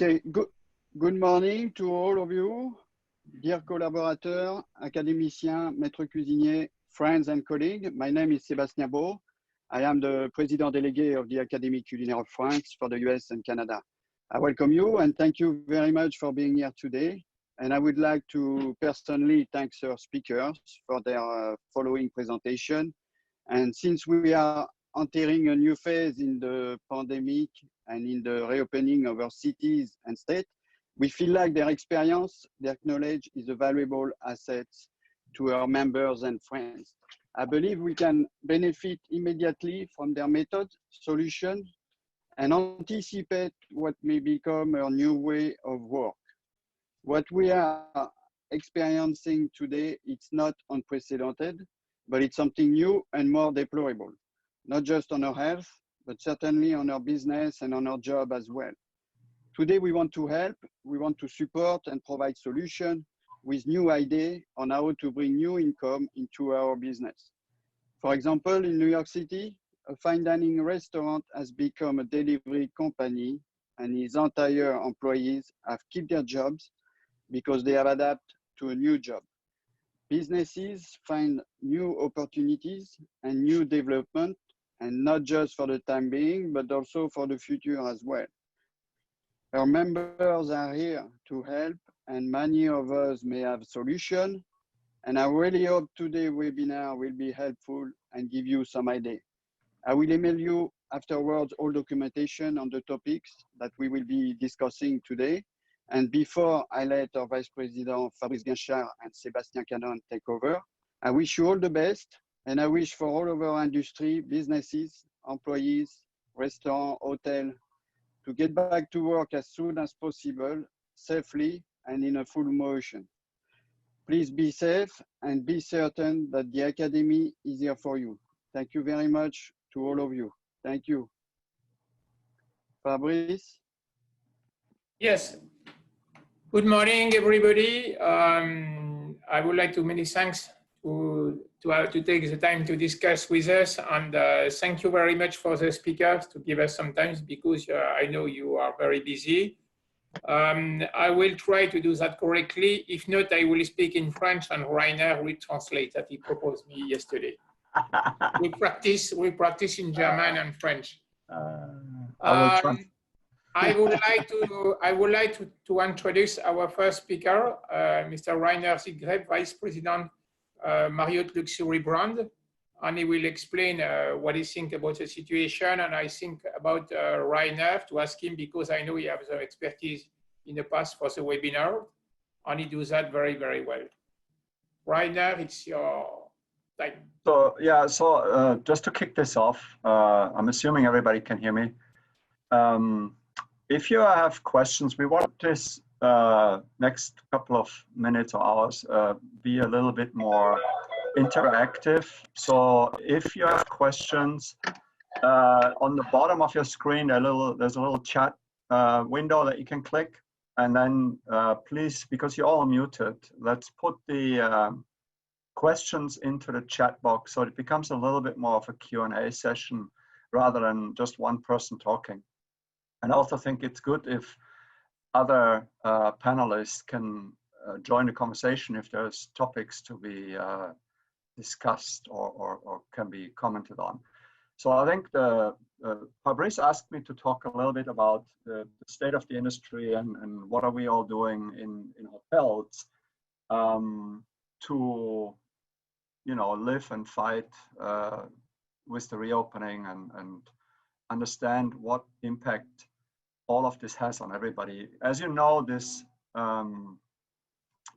Okay, good morning to all of you, dear collaborateurs, académiciens, maîtres cuisiniers, friends and colleagues. My name is Sébastien Beau. I am the President Délégué of the Académie Culinaire of France for the US and Canada. I welcome you and thank you very much for being here today. And I would like to personally thank our speakers for their following presentation. And since we are entering a new phase in the pandemic and in the reopening of our cities and states, we feel like their experience, their knowledge is a valuable asset to our members and friends. I believe we can benefit immediately from their methods, solutions, and anticipate what may become a new way of work. What we are experiencing today, it's not unprecedented, but it's something new and more deplorable, not just on our health, but certainly on our business and on our job as well. Today, we want to help, we want to support and provide solutions with new ideas on how to bring new income into our business. For example, in New York City, a fine dining restaurant has become a delivery company and its entire employees have kept their jobs because they have adapted to a new job. Businesses find new opportunities and new development, and not just for the time being, but also for the future as well. Our members are here to help, and many of us may have solutions. And I really hope today's webinar will be helpful and give you some ideas. I will email you afterwards all documentation on the topics that we will be discussing today. And before I let our Vice President Fabrice Guinchard and Sébastien Canon take over, I wish you all the best. And I wish for all of our industry, businesses, employees, restaurants, hotels, to get back to work as soon as possible, safely and in a full motion. Please be safe and be certain that the Academy is here for you. Thank you very much to all of you. Thank you. Fabrice? Yes. Good morning, everybody. I would like to many thanks to take the time to discuss with us, and thank you very much for the speakers to give us some time, because I know you are very busy. I will try to do that correctly. If not, I will speak in French and Rainer will translate that he proposed me yesterday. we practice in German and French. I would like to introduce our first speaker, Mr. Rainer Siegfried, Vice President, Marriott Luxury Brand, and he will explain what he thinks about the situation. And I think about Rainer to ask him, because I know he has some expertise in the past for the webinar, and he does that very, very well. Rainer, it's your time. So yeah, just to kick this off, I'm assuming everybody can hear me. If you have questions, we want this next couple of minutes or hours be a little bit more interactive. So if you have questions, on the bottom of your screen, there's a little chat window that you can click. And then please, because you're all muted, let's put the questions into the chat box so it becomes a little bit more of a Q&A session rather than just one person talking. And I also think it's good if other panelists can join the conversation if there's topics to be discussed or can be commented on. So I think Fabrice asked me to talk a little bit about the state of the industry and what are we all doing in hotels to, you know, live and fight with the reopening and understand what impact all of this has on everybody. As you know, this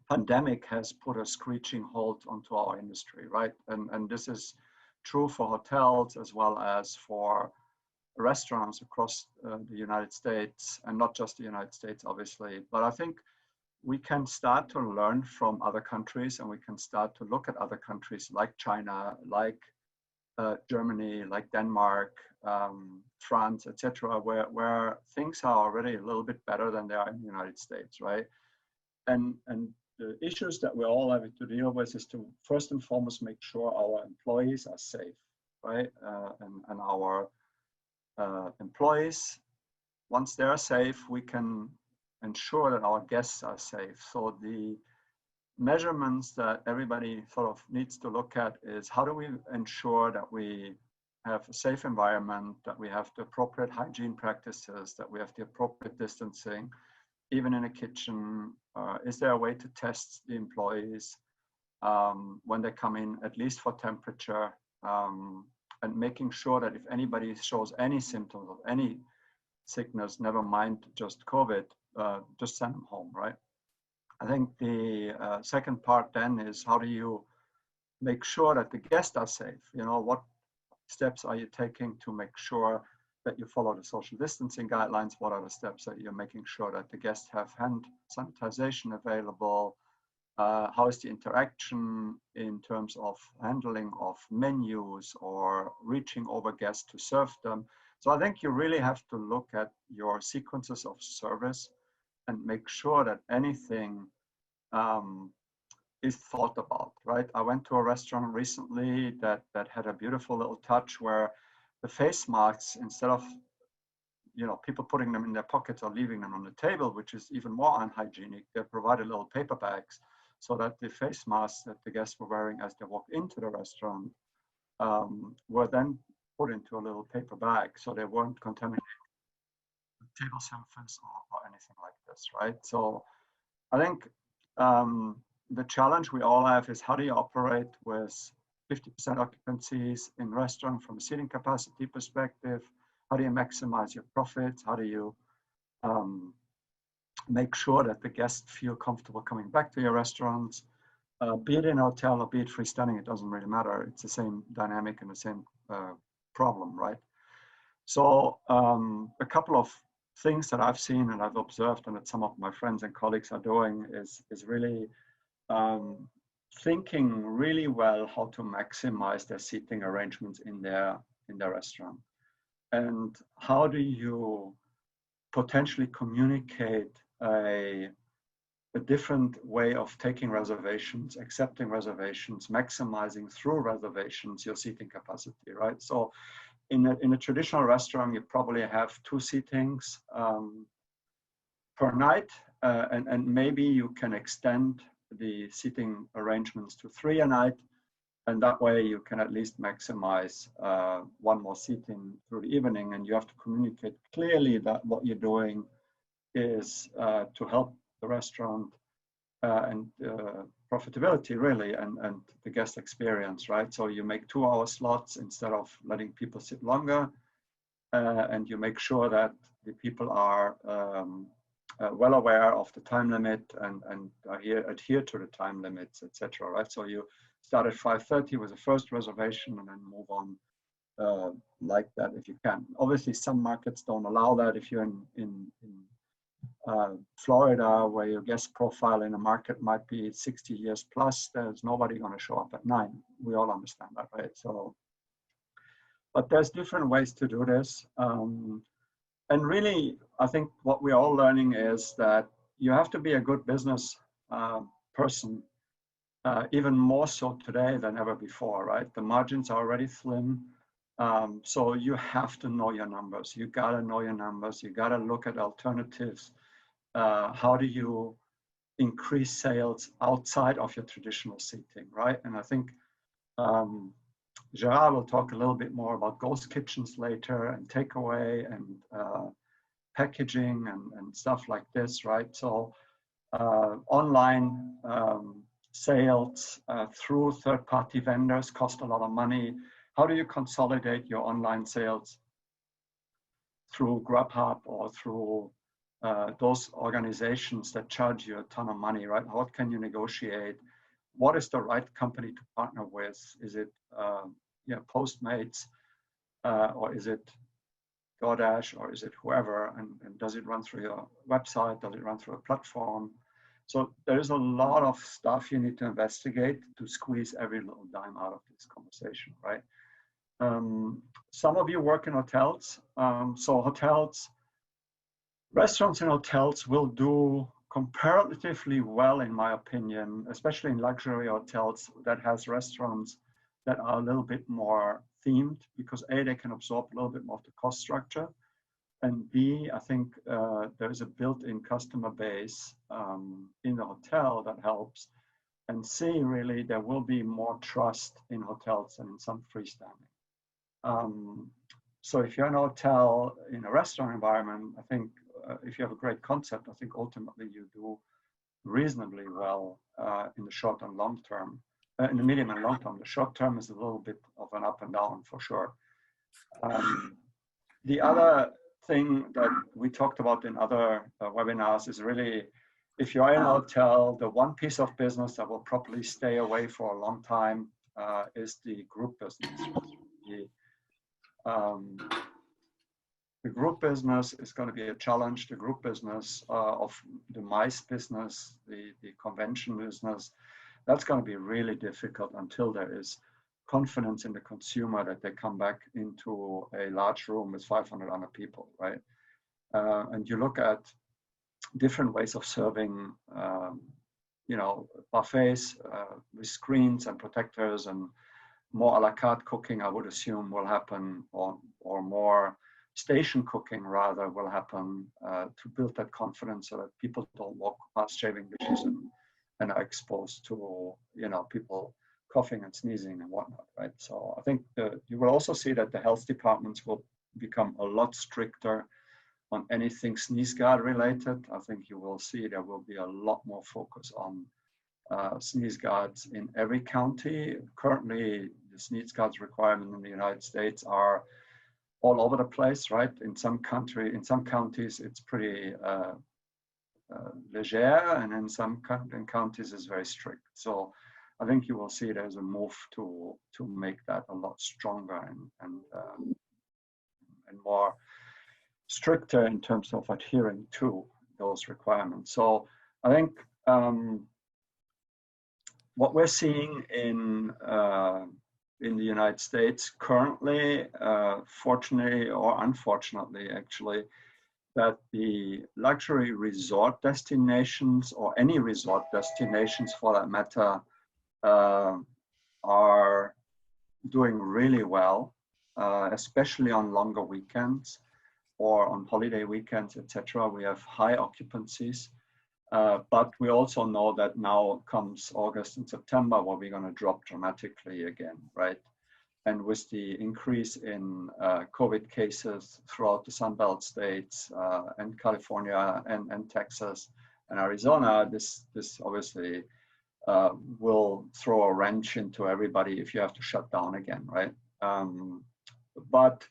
pandemic has put a screeching halt onto our industry, right? And this is true for hotels as well as for restaurants across the United States, and not just the United States, obviously. But I think we can start to learn from other countries, and we can start to look at other countries like China, like Germany, like Denmark, France, etc., where things are already a little bit better than they are in the United States, right? And the issues that we're all having to deal with is to first and foremost make sure our employees are safe, right? And our employees, once they're safe, we can ensure that our guests are safe. So the measurements that everybody sort of needs to look at is how do we ensure that we have a safe environment, that we have the appropriate hygiene practices, that we have the appropriate distancing, even in a kitchen. Is there a way to test the employees when they come in, at least for temperature, and making sure that if anybody shows any symptoms of any sickness, never mind just COVID, just send them home, right? I think the second part then is how do you make sure that the guests are safe? You know, what steps are you taking to make sure that you follow the social distancing guidelines? What are the steps that you're making sure that the guests have hand sanitization available? How is the interaction in terms of handling of menus or reaching over guests to serve them? So I think you really have to look at your sequences of service and make sure that anything is thought about, right? I went to a restaurant recently that had a beautiful little touch where the face masks, instead of people putting them in their pockets or leaving them on the table, which is even more unhygienic, they provided little paper bags so that the face masks that the guests were wearing as they walked into the restaurant were then put into a little paper bag so they weren't contaminated with table surface or anything like this, right? So I think the challenge we all have is how do you operate with 50% occupancies in restaurant from a seating capacity perspective? How do you maximize your profits? How do you make sure that the guests feel comfortable coming back to your restaurants? Be it in a hotel or be it freestanding, it doesn't really matter. It's the same dynamic and the same problem, right? So a couple of things that I've seen and I've observed and that some of my friends and colleagues are doing is really thinking really well how to maximize their seating arrangements in their restaurant. And how do you potentially communicate a different way of taking reservations, accepting reservations, maximizing through reservations your seating capacity, right? So in a traditional restaurant, you probably have 2 seatings per night, and maybe you can extend the seating arrangements to 3 a night, and that way you can at least maximize 1 more seating through the evening, and you have to communicate clearly that what you're doing is to help the restaurant and profitability really, and the guest experience, right? So you make 2-hour slots instead of letting people sit longer, and you make sure that the people are well aware of the time limit and adhere to the time limits, etc. Right? So you start at 5:30 with the first reservation and then move on like that if you can. Obviously, some markets don't allow that. If you're in Florida, where your guest profile in a market might be 60 years plus, there's nobody going to show up at 9. We all understand that, right? So, but there's different ways to do this. And really, I think what we're all learning is that you have to be a good business person, even more so today than ever before, right? The margins are already slim. So you have to know your numbers. You gotta know your numbers. You gotta look at alternatives. How do you increase sales outside of your traditional seating, right? And I think Gerard will talk a little bit more about ghost kitchens later and takeaway and packaging and stuff like this, right? So online sales through third-party vendors cost a lot of money. How do you consolidate your online sales through Grubhub or through those organizations that charge you a ton of money, right? How can you negotiate? What is the right company to partner with? Is it Postmates, or is it DoorDash, or is it whoever? And does it run through your website? Does it run through a platform? So there is a lot of stuff you need to investigate to squeeze every little dime out of this conversation, right? Some of you work in hotels. So restaurants and hotels will do comparatively well, in my opinion, especially in luxury hotels that has restaurants that are a little bit more themed, because A, they can absorb a little bit more of the cost structure. And B, I think there is a built-in customer base in the hotel that helps. And C, really, there will be more trust in hotels than in some freestanding. So if you're in a hotel, in a restaurant environment, I think if you have a great concept, I think ultimately you do reasonably well in the short and long term, in the medium and long term. The short term is a little bit of an up and down for sure. The other thing that we talked about in other webinars is really, if you're in a hotel, the one piece of business that will probably stay away for a long time is the group business. The group business is going to be a challenge. The group business of the MICE business, the convention business, that's going to be really difficult until there is confidence in the consumer that they come back into a large room with 500 other people, right? And you look at different ways of serving, you know, buffets with screens and protectors, and more a la carte cooking, I would assume, will happen, or more station cooking rather will happen to build that confidence so that people don't walk past shaving dishes and are exposed to, you know, people coughing and sneezing and whatnot, right? So I think you will also see that the health departments will become a lot stricter on anything sneeze guard related. I think you will see there will be a lot more focus on sneeze guards in every county. Currently, the sneeze guards requirement in the United States are all over the place, right? In some counties, it's pretty leger, and in some counties, it's very strict. So I think you will see there's a move to make that a lot stronger and more stricter in terms of adhering to those requirements. So I think what we're seeing in the United States currently, fortunately or unfortunately, actually, that the luxury resort destinations, or any resort destinations for that matter, are doing really well, especially on longer weekends or on holiday weekends, etc. We have high occupancies, but we also know that now comes August and September where we're going to drop dramatically again, right? And with the increase in COVID cases throughout the Sunbelt states and California and Texas and Arizona, this obviously will throw a wrench into everybody if you have to shut down again, right? But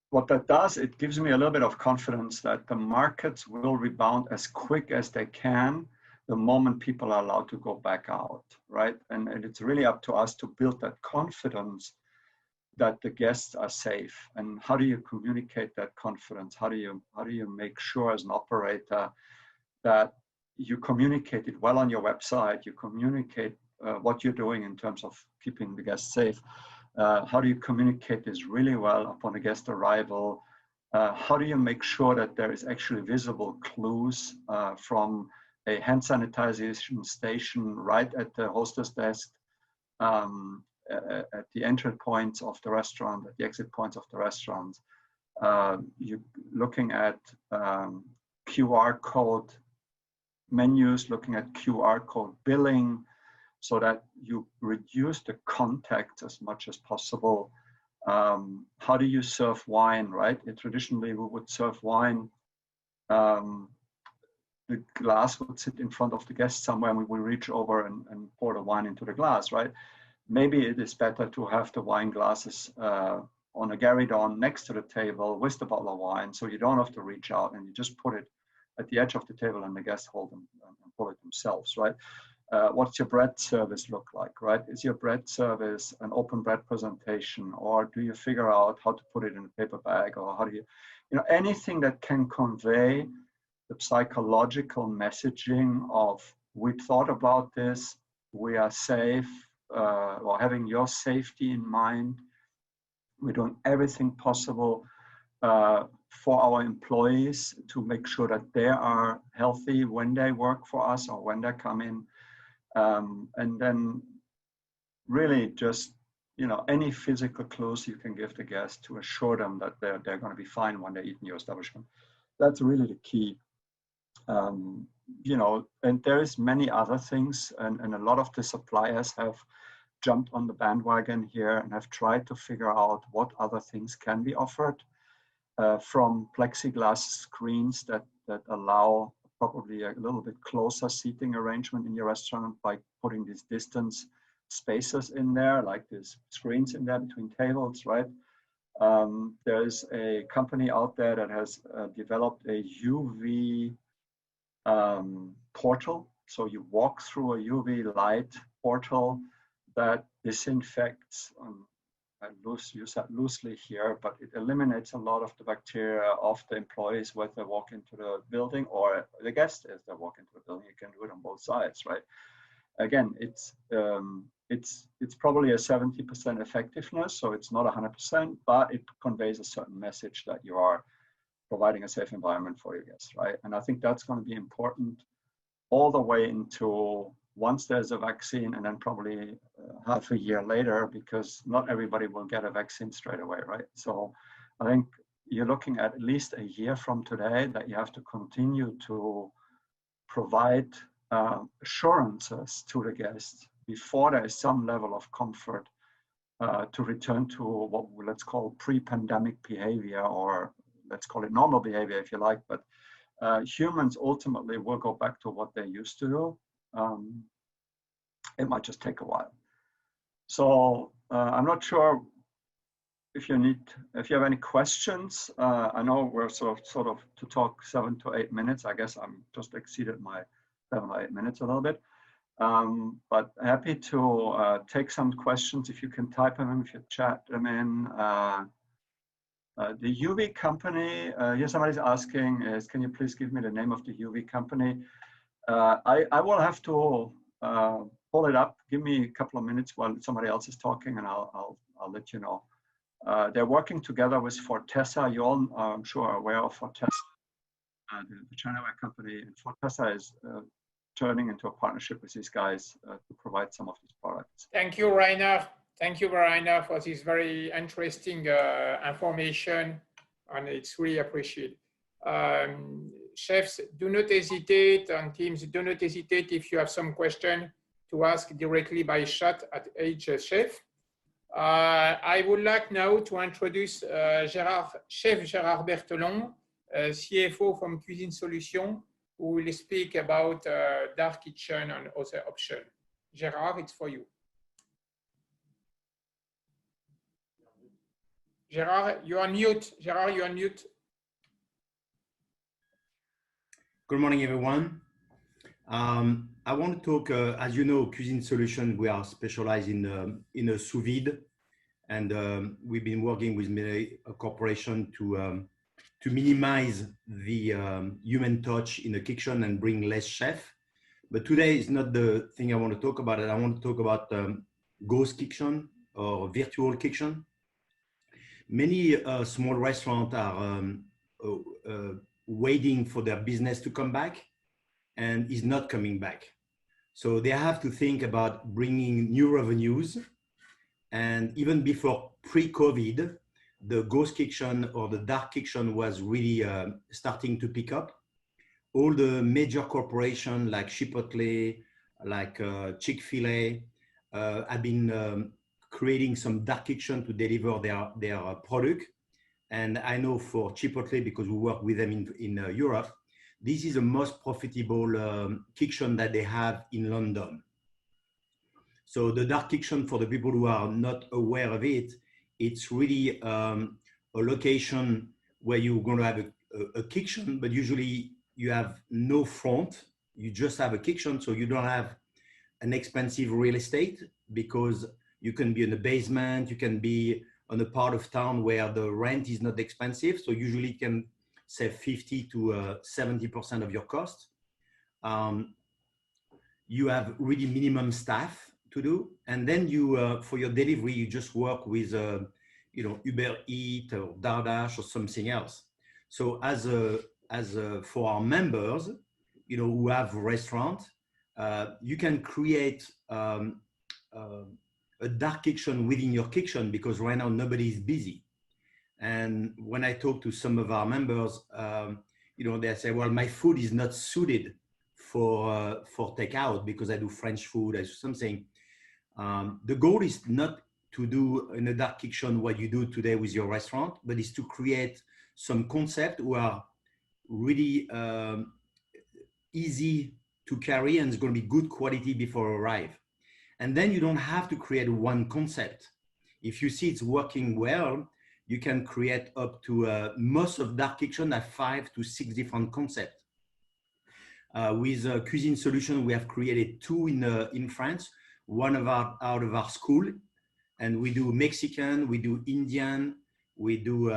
what that does, it gives me a little bit of confidence that the markets will rebound as quick as they can the moment people are allowed to go back out, right? And it's really up to us to build that confidence that the guests are safe. And how do you communicate that confidence? How do you make sure as an operator that you communicate it well on your website, you communicate what you're doing in terms of keeping the guests safe? How do you communicate this really well upon a guest arrival? How do you make sure that there is actually visible clues from a hand sanitization station right at the hostess desk, at the entry points of the restaurant, at the exit points of the restaurant? You're looking at QR code menus, looking at QR code billing, so that you reduce the contact as much as possible. How do you serve wine, right? Traditionally, we would serve wine. The glass would sit in front of the guest somewhere, and we would reach over and pour the wine into the glass, right? Maybe it is better to have the wine glasses on a gueridon next to the table with the bottle of wine, so you don't have to reach out, and you just put it at the edge of the table and the guests hold them and pour it themselves, right? What's your bread service look like, right? Is your bread service an open bread presentation, or do you figure out how to put it in a paper bag, or how do you anything that can convey the psychological messaging of, we thought about this, we are safe, or having your safety in mind. We're doing everything possible for our employees to make sure that they are healthy when they work for us or when they come in. And then really just you know, any physical clues you can give the guests to assure them that they're going to be fine when they eat in your establishment. That's really the key. You know, and there's many other things, and a lot of the suppliers have jumped on the bandwagon here and have tried to figure out what other things can be offered, from plexiglass screens that allow probably a little bit closer seating arrangement in your restaurant by putting these distance spaces in there, like these screens in there between tables, right? There's a company out there that has developed a UV portal. So you walk through a UV light portal that disinfects, I use that loosely here, but it eliminates a lot of the bacteria of the employees when they walk into the building, or the guests as they walk into the building. You can do it on both sides, right? Again, it's probably a 70% effectiveness, so it's not 100%, but it conveys a certain message that you are providing a safe environment for your guests, right? And I think that's going to be important all the way into once there's a vaccine, and then probably half a year later, because not everybody will get a vaccine straight away, right? So I think you're looking at least a year from today that you have to continue to provide assurances to the guests before there is some level of comfort to return to what let's call pre-pandemic behavior, or let's call it normal behavior if you like, but humans ultimately will go back to what they used to do. It might just take a while. So I'm not sure if you have any questions. I know we're sort of to talk 7 to 8 minutes. I guess I'm just exceeded my 7 or 8 minutes a little bit. But happy to take some questions if you can type them in, if you chat them in. The UV company, here somebody's asking is, can you please give me the name of the UV company? I will have to pull it up. Give me a couple of minutes while somebody else is talking, and I'll let you know. They're working together with Fortessa. You all, I'm sure, are aware of Fortessa, the Chinaware company. And Fortessa is turning into a partnership with these guys to provide some of these products. Thank you, Rainer. Thank you, Rainer, for this very interesting information, and it's really appreciated. Chefs, do not hesitate, and teams, do not hesitate if you have some question to ask directly by chat at HSchef. I would like now to introduce Chef Gérard Berthelon, CFO from Cuisine Solutions, who will speak about dark kitchen and other options. Gérard, it's for you. Gérard, you're on mute. Gérard, you're on mute. Good morning, everyone. I want to talk, as you know, Cuisine Solutions, we are specialized in a sous vide, and we've been working with many corporations to minimize the human touch in the kitchen and bring less chef. But today is not the thing I want to talk about. I want to talk about ghost kitchen or virtual kitchen. Many small restaurants are waiting for their business to come back, and is not coming back. So they have to think about bringing new revenues. And even before pre-COVID, the ghost kitchen or the dark kitchen was really starting to pick up. All the major corporations like Chipotle, like Chick-fil-A have been creating some dark kitchen to deliver their product. And I know for Chipotle, because we work with them in Europe, this is the most profitable kitchen that they have in London. So the dark kitchen, for the people who are not aware of it, it's really a location where you're going to have a kitchen, but usually you have no front. You just have a kitchen, so you don't have an expensive real estate, because you can be in the basement, you can be on a part of town where the rent is not expensive. So usually you can save 50 to 70% of your cost. You have really minimum staff to do. And then you, for your delivery, you just work with, Uber Eats or DoorDash or something else. So for our members, who have restaurants, you can create a a dark kitchen within your kitchen because right now nobody is busy. And when I talk to some of our members, you know, they say, well, my food is not suited for takeout because I do French food, I do something. The goal is not to do in a dark kitchen what you do today with your restaurant, but is to create some concept who are really easy to carry and it's going to be good quality before you arrive. And then you don't have to create one concept. If you see it's working well, you can create up to most of dark kitchen have 5 to 6 different concepts. With Cuisine Solution, we have created 2 in France, one out of our school, and we do Mexican, we do Indian, we do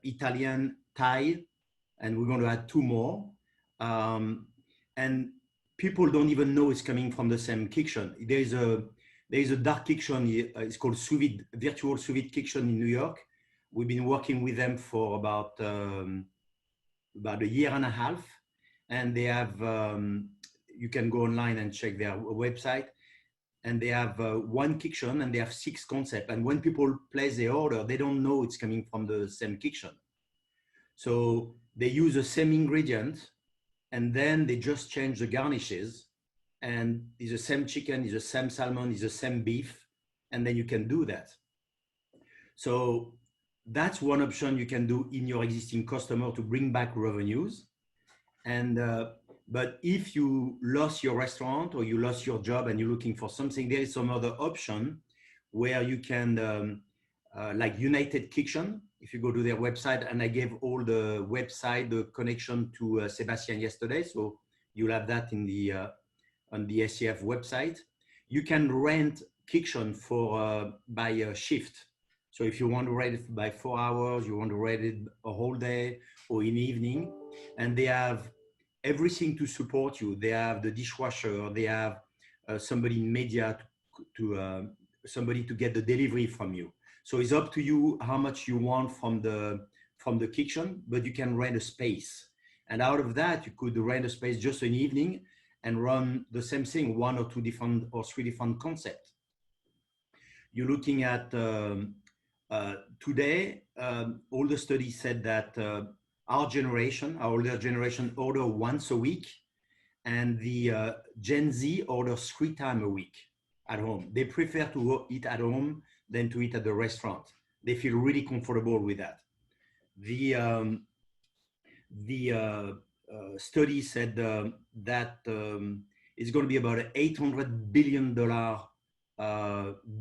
Italian, Thai, and we're going to add 2 more. And people don't even know it's coming from the same kitchen. There is a dark kitchen, it's called Sous Vide, Virtual Sous Vide Kitchen in New York. We've been working with them for about a year and a half. And they have, you can go online and check their website. And they have 1 kitchen and they have 6 concepts. And when people place their order, they don't know it's coming from the same kitchen. So they use the same ingredient and then they just change the garnishes. And it's the same chicken, it's the same salmon, it's the same beef, and then you can do that. So that's one option you can do in your existing customer to bring back revenues. And but if you lost your restaurant or you lost your job and you're looking for something, there is some other option where you can, like United Kitchen, if you go to their website, and I gave all the website, the connection to Sebastian yesterday, so you'll have that in the on the SCF website. You can rent kitchen for by a shift. So if you want to rent it by 4 hours, you want to rent it a whole day or in the evening, and they have everything to support you. They have the dishwasher, they have somebody in media to somebody to get the delivery from you. So it's up to you how much you want from the kitchen, but you can rent a space. And out of that, you could rent a space just an evening and run the same thing, 1 or 2 different or 3 different concepts. You're looking at today, all the studies said that our older generation order once a week, and the Gen Z orders 3 times a week at home. They prefer to eat at home than to eat at the restaurant. They feel really comfortable with that. The study said that it's going to be about an $800 billion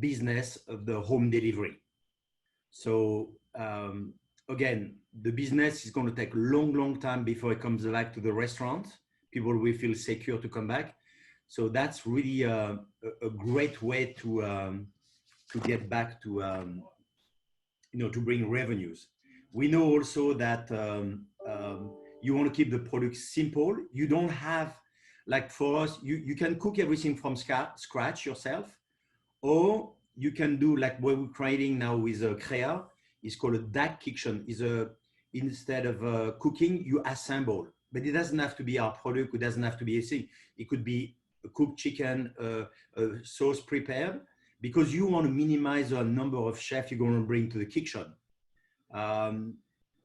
business of the home delivery. So again, the business is going to take a long time before it comes back to the restaurant. People will feel secure to come back. So that's really a great way to get back to, to bring revenues. We know also that you want to keep the product simple. You don't have, like for us, you can cook everything from scratch yourself, or you can do like what we're creating now with Crea. It's called a dark kitchen. Instead of cooking, you assemble. But it doesn't have to be our product. It doesn't have to be a thing. It could be a cooked chicken, a sauce prepared, because you want to minimize the number of chefs you're going to bring to the kitchen.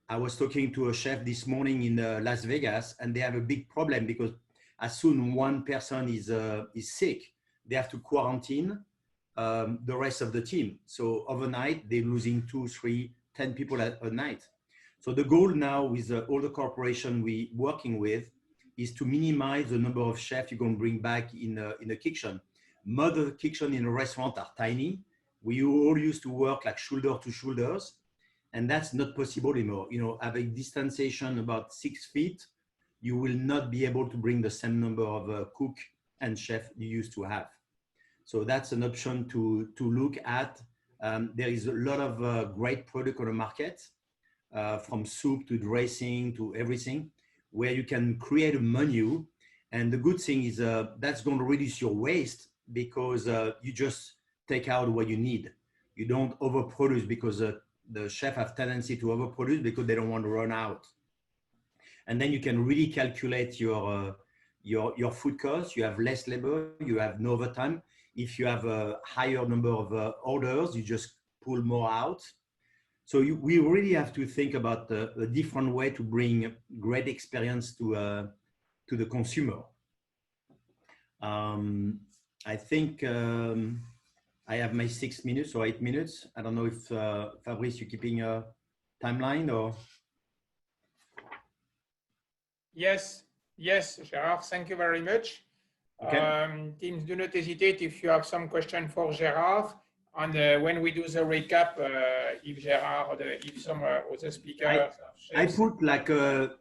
I was talking to a chef this morning in Las Vegas, and they have a big problem because as soon one person is sick, they have to quarantine the rest of the team. So overnight, they're losing 2, 3, 10 people a night. So the goal now with all the corporation we working with is to minimize the number of chefs you're going to bring back in the kitchen. Mother kitchen in a restaurant are tiny. We all used to work like shoulder to shoulders, and that's not possible anymore. Having distanciation about 6 feet, you will not be able to bring the same number of cook and chef you used to have. So that's an option to look at. There is a lot of great product on the market, from soup to dressing to everything, where you can create a menu. And the good thing is that's going to reduce your waste because you just take out what you need. You don't overproduce because the chef have tendency to overproduce because they don't want to run out. And then you can really calculate your food costs. You have less labor, you have no overtime. If you have a higher number of orders, you just pull more out. So we really have to think about a different way to bring great experience to the consumer. I think I have my 6 minutes or 8 minutes. I don't know if Fabrice, you're keeping a timeline or? Yes, Gérard, thank you very much. Okay. Teams, do not hesitate if you have some question for Gérard. And when we do the recap, if Gérard or if some other speakers. I put like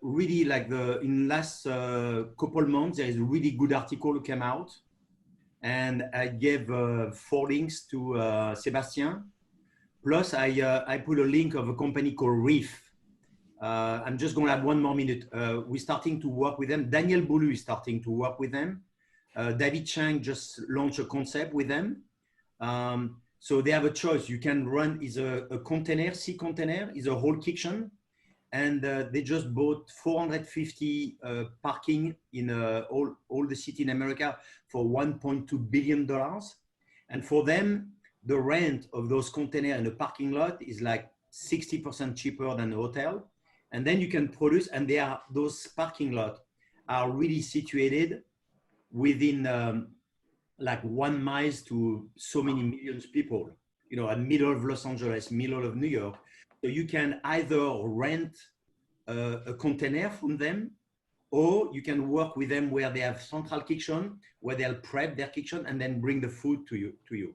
really like in last couple months, there is a really good article came out. And I gave 4 links to Sébastien. Plus, I put a link of a company called Reef. I'm just going to add 1 more minute. We're starting to work with them. Daniel Boulou is starting to work with them. David Chang just launched a concept with them. So they have a choice. You can run is a container, sea container, is a whole kitchen. And they just bought 450 parking in all the city in America for $1.2 billion. And for them, the rent of those containers in a parking lot is like 60% cheaper than a hotel. And then you can produce, and those parking lots are really situated within like 1 mile to so many millions of people, you know, at middle of Los Angeles, middle of New York. So you can either rent a container from them, or you can work with them where they have central kitchen, where they'll prep their kitchen and then bring the food to you.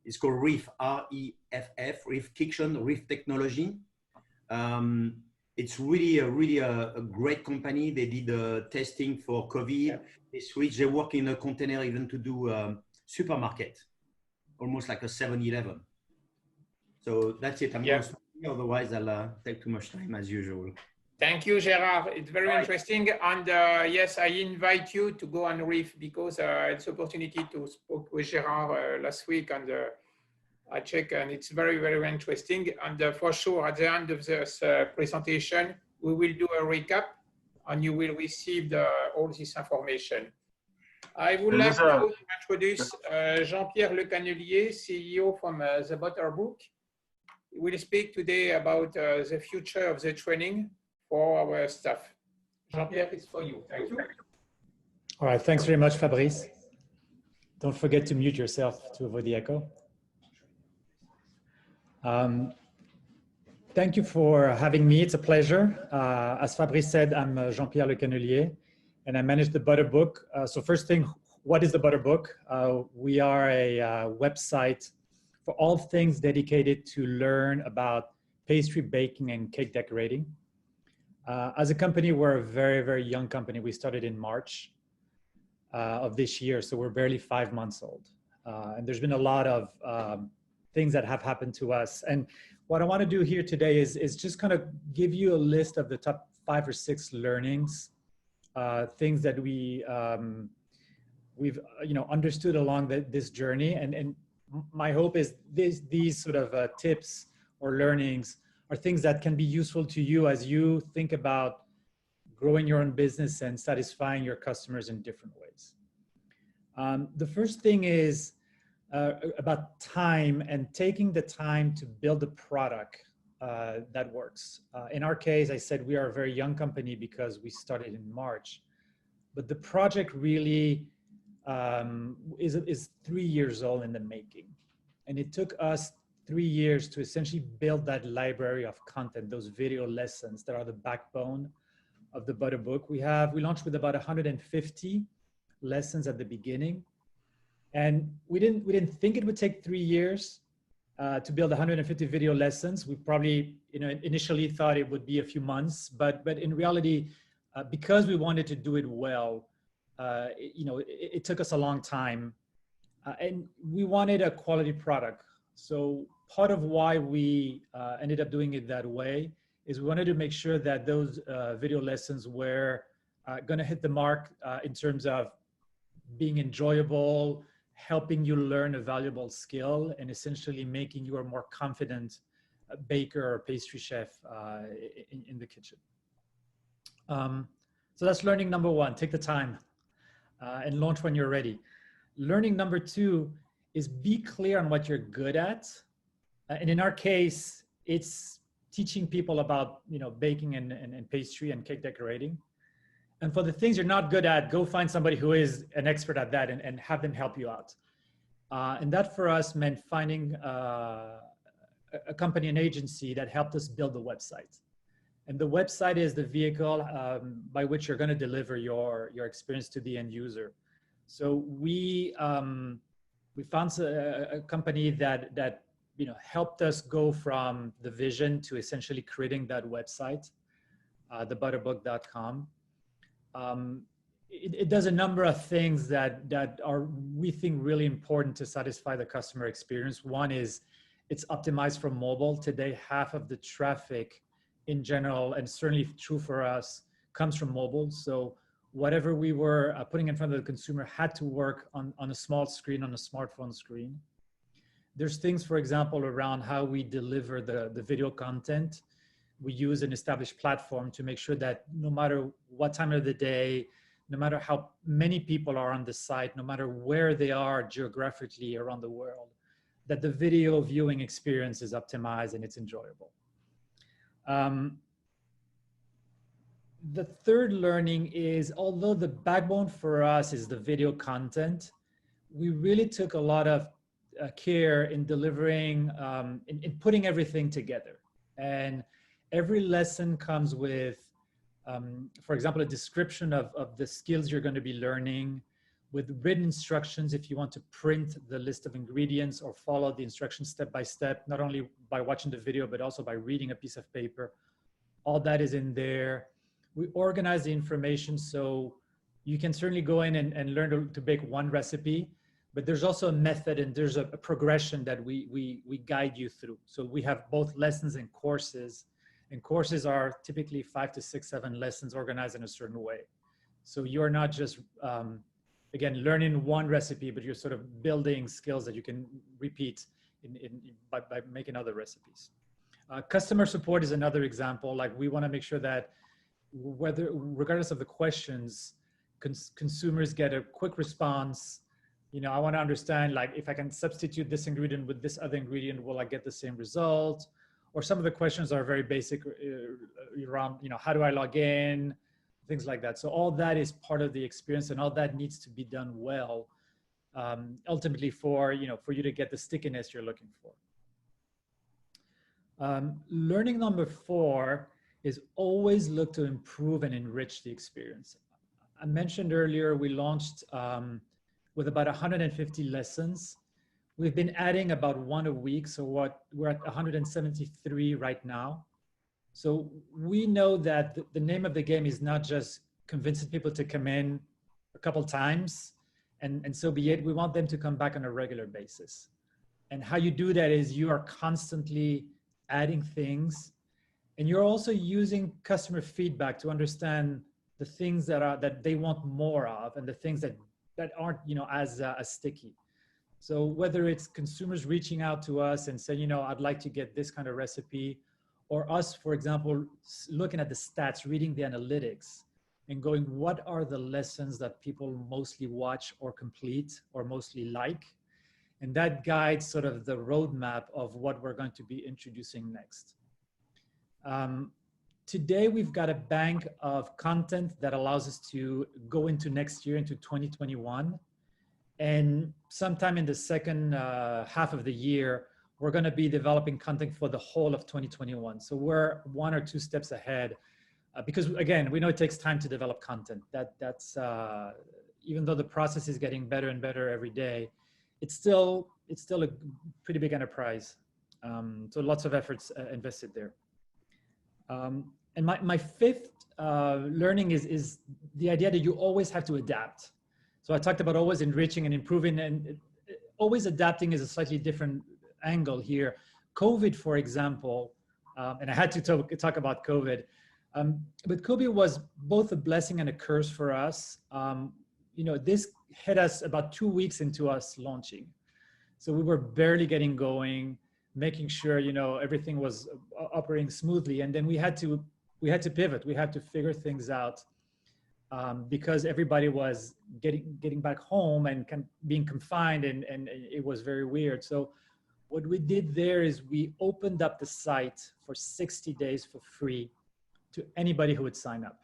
It's called Reef, R-E-F-F, Reef Kitchen, Reef Technology. It's really a great company. They did testing for COVID. Yeah. They switched, they work in a container even to do supermarket, almost like a 7-Eleven. So that's it. I'm going to stop here, otherwise I'll take too much time as usual. Thank you, Gérard. It's very interesting. And yes, I invite you to go on Reef because it's an opportunity to speak with Gérard last week, and I check, and it's very, very interesting. And for sure, at the end of this presentation, we will do a recap, and you will receive all this information. I would like now to introduce Jean-Pierre Le Cannelier, CEO from the Butterbook. We will speak today about the future of the training for our staff. Jean-Pierre, it's for you. Thank you. All right, thanks very much, Fabrice. Don't forget to mute yourself to avoid the echo. Thank you for having me. It's a pleasure. As Fabrice said, I'm Jean-Pierre Le Cannelier, and I manage the Butterbook. So first thing, what is the Butterbook? We are a website for all things dedicated to learn about pastry baking and cake decorating. As a company, we're a very, very young company. We started in March of this year, so we're barely 5 months old. And there's been a lot of things that have happened to us. And what I want to do here today is just kind of give you a list of the top 5 or 6 learnings, things that we've understood along this journey. And my hope is these sort of tips or learnings are things that can be useful to you as you think about growing your own business and satisfying your customers in different ways. The first thing is about time and taking the time to build a product that works. In our case, I said we are a very young company because we started in March, but the project really is 3 years old in the making. And it took us 3 years to essentially build that library of content, those video lessons that are the backbone of the Butterbook. We launched with about 150 lessons at the beginning. And we didn't think it would take 3 years to build 150 video lessons. We probably initially thought it would be a few months, but in reality, because we wanted to do it well, it took us a long time, and we wanted a quality product. So part of why we ended up doing it that way is we wanted to make sure that those video lessons were going to hit the mark in terms of being enjoyable, helping you learn a valuable skill, and essentially making you a more confident baker or pastry chef in the kitchen. So that's learning number 1, take the time and launch when you're ready. Learning number 2 is be clear on what you're good at. And in our case, it's teaching people about, baking and pastry and cake decorating. And for the things you're not good at, go find somebody who is an expert at that and have them help you out. And that for us meant finding a company, an agency that helped us build the website. And the website is the vehicle by which you're going to deliver your experience to the end user. So we found a company that helped us go from the vision to essentially creating that website, thebutterbook.com. It does a number of things that are, we think, really important to satisfy the customer experience. One is it's optimized for mobile. Today, half of the traffic in general, and certainly true for us, comes from mobile. So whatever we were putting in front of the consumer had to work on a small screen, on a smartphone screen. There's things, for example, around how we deliver the video content. We use an established platform to make sure that no matter what time of the day, no matter how many people are on the site, no matter where they are geographically around the world, that the video viewing experience is optimized and it's enjoyable. The third learning is, although the backbone for us is the video content, we really took a lot of care in delivering, in putting everything together. And every lesson comes with, for example, a description of the skills you're going to be learning, with written instructions if you want to print the list of ingredients or follow the instructions step by step, not only by watching the video, but also by reading a piece of paper. All that is in there. We organize the information so you can certainly go in and learn to bake one recipe, but there's also a method and there's a progression that we guide you through. So we have both lessons and courses courses are typically 5 to 6, 7 lessons organized in a certain way. So you're not just, again, learning one recipe, but you're sort of building skills that you can repeat by making other recipes. Customer support is another example. Like, we want to make sure that regardless of the questions, consumers get a quick response. I want to understand, like, if I can substitute this ingredient with this other ingredient, will I get the same result? Or some of the questions are very basic around, how do I log in? Things like that. So all that is part of the experience, and all that needs to be done well, ultimately for you to get the stickiness you're looking for. Learning number 4 is always look to improve and enrich the experience. I mentioned earlier, we launched with about 150 lessons. We've been adding about 1 a week, so we're at 173 right now. So we know that the name of the game is not just convincing people to come in a couple times and so be it. We want them to come back on a regular basis. And how you do that is you are constantly adding things, and you're also using customer feedback to understand the things that they want more of, and the things that aren't as sticky. So whether it's consumers reaching out to us and saying, I'd like to get this kind of recipe, or us, for example, looking at the stats, reading the analytics and going, what are the lessons that people mostly watch or complete or mostly like? And that guides sort of the roadmap of what we're going to be introducing next. Today, we've got a bank of content that allows us to go into next year, into 2021. And sometime in the second half of the year, we're going to be developing content for the whole of 2021. So we're 1 or 2 steps ahead because, again, we know it takes time to develop content. That's even though the process is getting better and better every day, it's still a pretty big enterprise. So lots of efforts invested there. And my 5th learning is the idea that you always have to adapt. So I talked about always enriching and improving, and always adapting is a slightly different angle here. COVID, for example, and I had to talk about COVID, but COVID was both a blessing and a curse for us. This hit us about 2 weeks into us launching. So we were barely getting going, making sure, everything was operating smoothly. And then we had to pivot. We had to figure things out. because everybody was getting back home and being confined, and it was very weird. So what we did there is we opened up the site for 60 days for free to anybody who would sign up.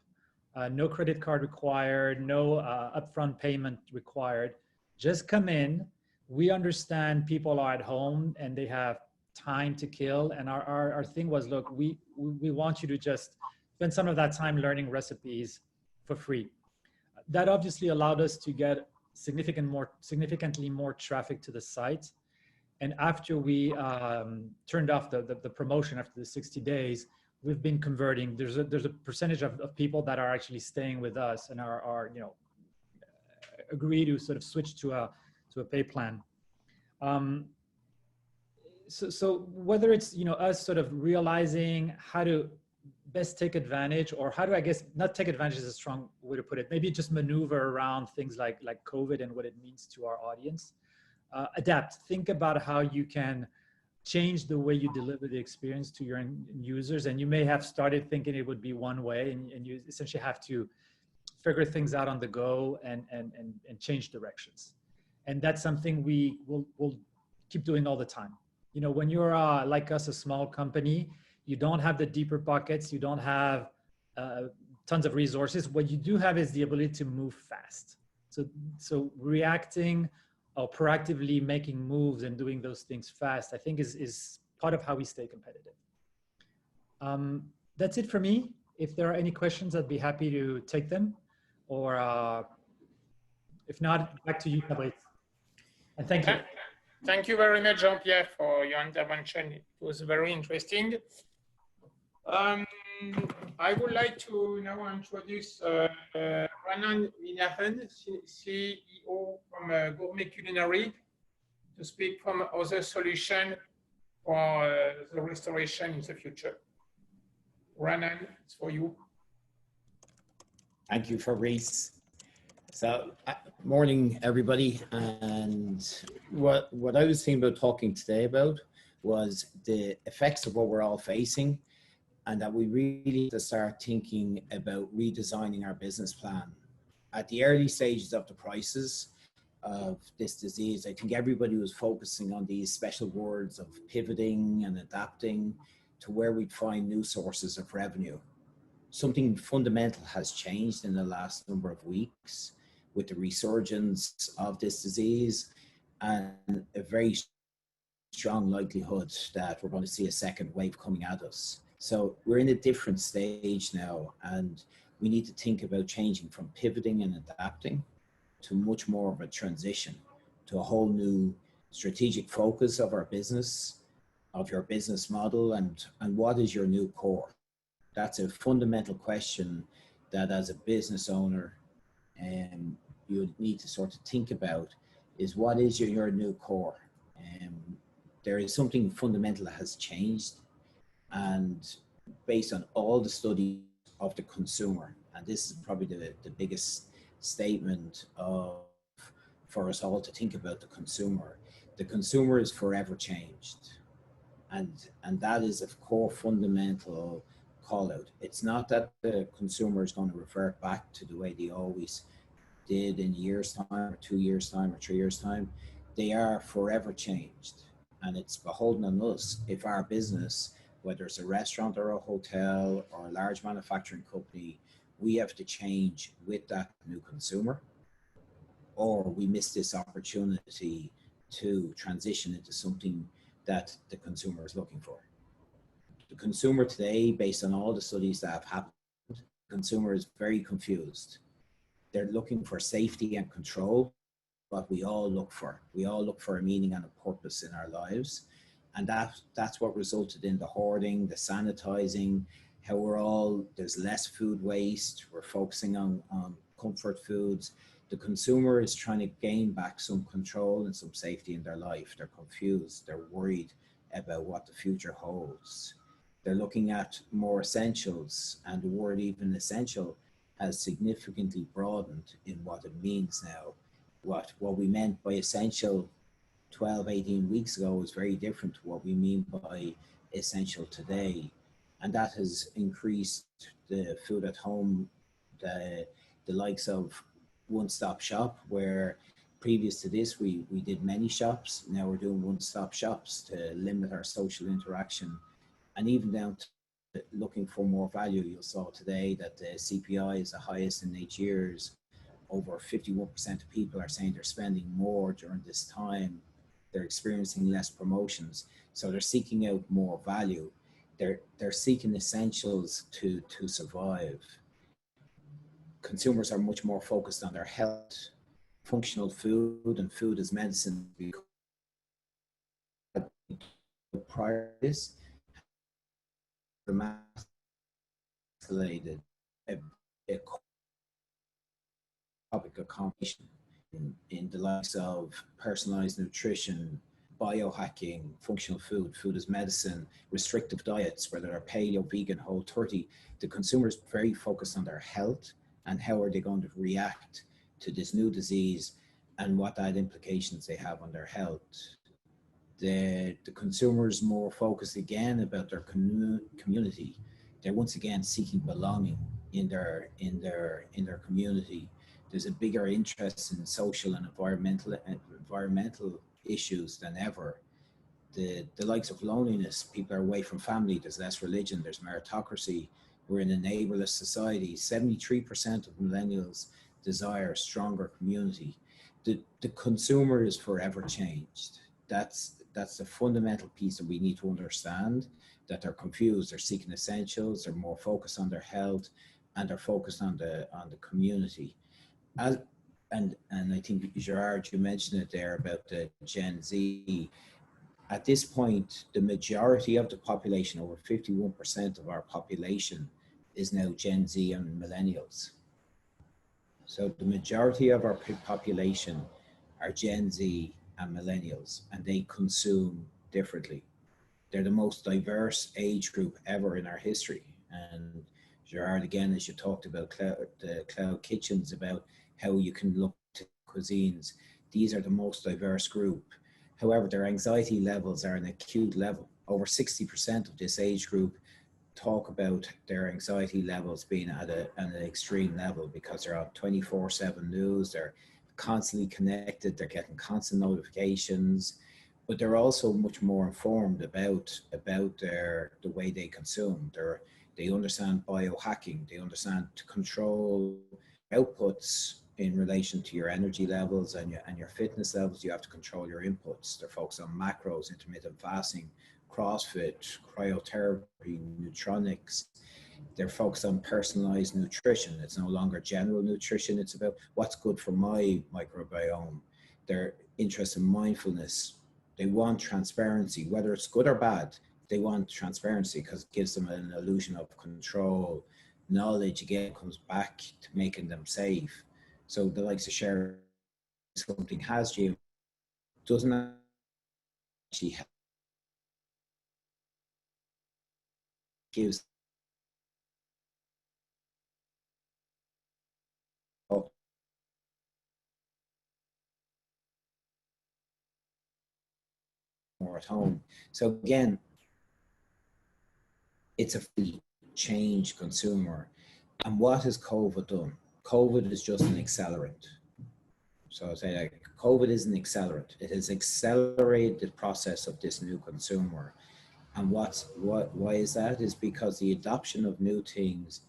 No credit card required, no upfront payment required. Just come in. We understand people are at home and they have time to kill. And our thing was, look, we want you to just spend some of that time learning recipes for free. That obviously allowed us to get significantly more traffic to the site. And after we turned off the promotion after the 60 days, we've been converting. There's a percentage of people that are actually staying with us and are agree to sort of switch to a pay plan. So whether it's us sort of realizing how to best take advantage, or how to, I guess, not take advantage is a strong way to put it, maybe just maneuver around things like COVID and what it means to our audience. Adapt. Think about how you can change the way you deliver the experience to your users. And you may have started thinking it would be one way, and you essentially have to figure things out on the go and change directions. And that's something we'll keep doing all the time. When you're like us, a small company, you don't have the deeper pockets, you don't have tons of resources. What you do have is the ability to move fast. So reacting or proactively making moves and doing those things fast, I think is part of how we stay competitive. That's it for me. If there are any questions, I'd be happy to take them, or if not, back to you, Fabrice. And thank you. Thank you very much, Jean-Pierre, for your intervention. It was very interesting. I would like to now introduce Raanan Minahan, CEO from Gourmet Culinary, to speak from other solution for the restoration in the future. Raanan, it's for you. Thank you, Fabrice. So, morning, everybody. And what I was thinking about talking today about was the effects of what we're all facing, and that we really need to start thinking about redesigning our business plan. At the early stages of the crisis of this disease, I think everybody was focusing on these special words of pivoting and adapting to where we'd find new sources of revenue. Something fundamental has changed in the last number of weeks with the resurgence of this disease, and a very strong likelihood that we're going to see a second wave coming at us. So we're in a different stage now, and we need to think about changing from pivoting and adapting to much more of a transition, to a whole new strategic focus of our business, of your business model, and what is your new core? That's a fundamental question that as a business owner, you need to sort of think about, is what is your new core? There is something fundamental that has changed, and based on all the studies of the consumer, and this is probably the biggest statement for us all to think about the consumer is forever changed. And that is a core fundamental call out. It's not that the consumer is going to revert back to the way they always did in a year's time, or 2 years' time, or 3 years' time. They are forever changed. And it's beholden on us if our business, whether it's a restaurant or a hotel or a large manufacturing company, we have to change with that new consumer, or we miss this opportunity to transition into something that the consumer is looking for. The consumer today, based on all the studies that have happened, the consumer is very confused. They're looking for safety and control, what we all look for. We all look for a meaning and a purpose in our lives. And that's what resulted in the hoarding, the sanitizing, how there's less food waste. We're focusing on comfort foods. The consumer is trying to gain back some control and some safety in their life. They're confused. They're worried about what the future holds. They're looking at more essentials, and the word even essential has significantly broadened in what it means now. What we meant by essential 12, 18 weeks ago is very different to what we mean by essential today. And that has increased the food at home, the the likes of one-stop shop, where previous to this, we did many shops. Now we're doing one-stop shops to limit our social interaction, and even down to looking for more value. You saw today that the CPI is the highest in 8 years. Over 51% of people are saying they're spending more during this time. They're experiencing less promotions. So they're seeking out more value. They're seeking essentials to survive. Consumers are much more focused on their health, functional food, and food as medicine. Prior to this, escalated a topic of conversation in the likes of personalized nutrition, biohacking, functional food, food as medicine, restrictive diets, whether they're paleo, vegan, Whole30. The consumer's very focused on their health and how are they going to react to this new disease and what that implications they have on their health. The consumer's more focused again about their community. They're once again seeking belonging in their community. There's a bigger interest in social and environmental issues than ever. The likes of loneliness, people are away from family, there's less religion, there's meritocracy, we're in a neighborless society. 73% of millennials desire a stronger community. The consumer is forever changed. That's the fundamental piece that we need to understand, that they're confused, they're seeking essentials, they're more focused on their health, and they're focused on the community. And I think, Gerard, you mentioned it there about the Gen Z. At this point, the majority of the population, over 51% of our population, is now Gen Z and millennials. So the majority of our population are Gen Z and millennials, and they consume differently. They're the most diverse age group ever in our history. And Gerard, again, as you talked about the cloud kitchens, about how you can look to cuisines, these are the most diverse group. However, their anxiety levels are an acute level. Over 60% of this age group talk about their anxiety levels being at an extreme level because they're on 24/7 news, they're constantly connected, they're getting constant notifications, but they're also much more informed about the way they consume. They understand biohacking, they understand to control outputs in relation to your energy levels and your fitness levels. You have to control your inputs. They're focused on macros, intermittent fasting, CrossFit, cryotherapy, nutronics. They're focused on personalized nutrition. It's no longer general nutrition. It's about what's good for my microbiome. They're interested in mindfulness. They want transparency, whether it's good or bad. They want transparency because it gives them an illusion of control. Knowledge, again, comes back to making them safe. So the likes of share something has GM doesn't actually gives more at home. So again, it's a change consumer. And what has COVID done? COVID is just an accelerant. So I say like COVID is an accelerant. It has accelerated the process of this new consumer. And why is that? Is because the adoption of new things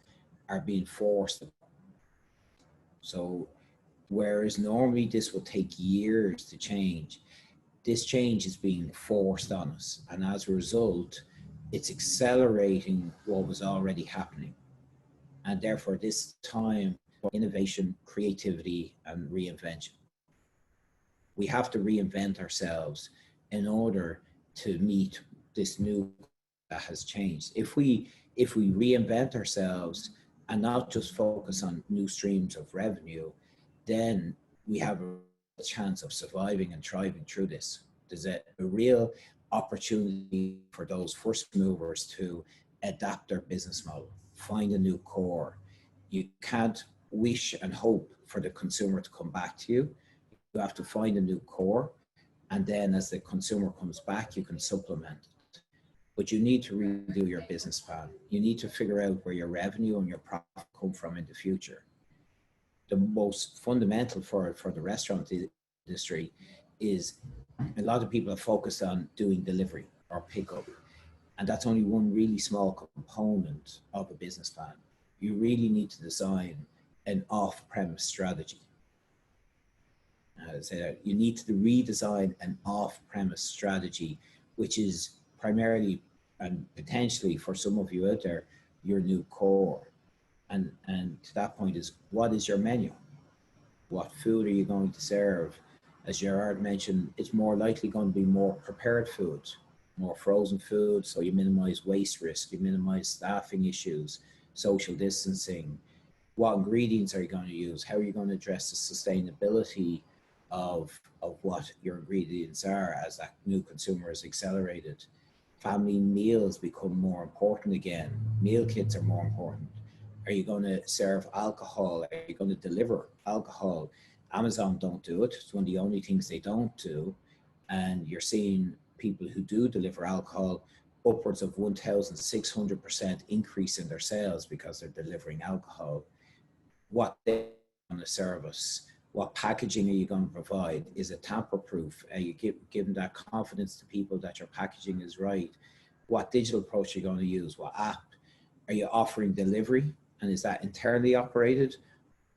are being forced. So whereas normally this will take years to change, this change is being forced on us. And as a result, it's accelerating what was already happening. And therefore this time, innovation, creativity, and reinvention. We have to reinvent ourselves in order to meet this new that has changed. If we reinvent ourselves and not just focus on new streams of revenue, then we have a chance of surviving and thriving through this. There's a real opportunity for those first movers to adapt their business model, find a new core. You can't wish and hope for the consumer to come back to you. You have to find a new core, and then as the consumer comes back, you can supplement it. But you need to redo your business plan. You need to figure out where your revenue and your profit come from in the future. the most fundamental for the restaurant industry is a lot of people are focused on doing delivery or pickup. And that's only one really small component of a business plan. You really need to design an off-premise strategy. You need to redesign an off-premise strategy, which is primarily and potentially for some of you out there, your new core. And to that point is, what is your menu? What food are you going to serve? As Gerard mentioned, it's more likely going to be more prepared foods, more frozen food, so you minimize waste risk, you minimize staffing issues, social distancing. What ingredients are you going to use? How are you going to address the sustainability of what your ingredients are as that new consumer is accelerated? Family meals become more important again. Meal kits are more important. Are you going to serve alcohol? Are you going to deliver alcohol? Amazon don't do it. It's one of the only things they don't do. And you're seeing people who do deliver alcohol upwards of 1,600% increase in their sales because they're delivering alcohol. What they're going to service? What packaging are you going to provide? Is it tamper-proof? Are you giving that confidence to people that your packaging is right? What digital approach are you going to use? What app? Are you offering delivery? And is that internally operated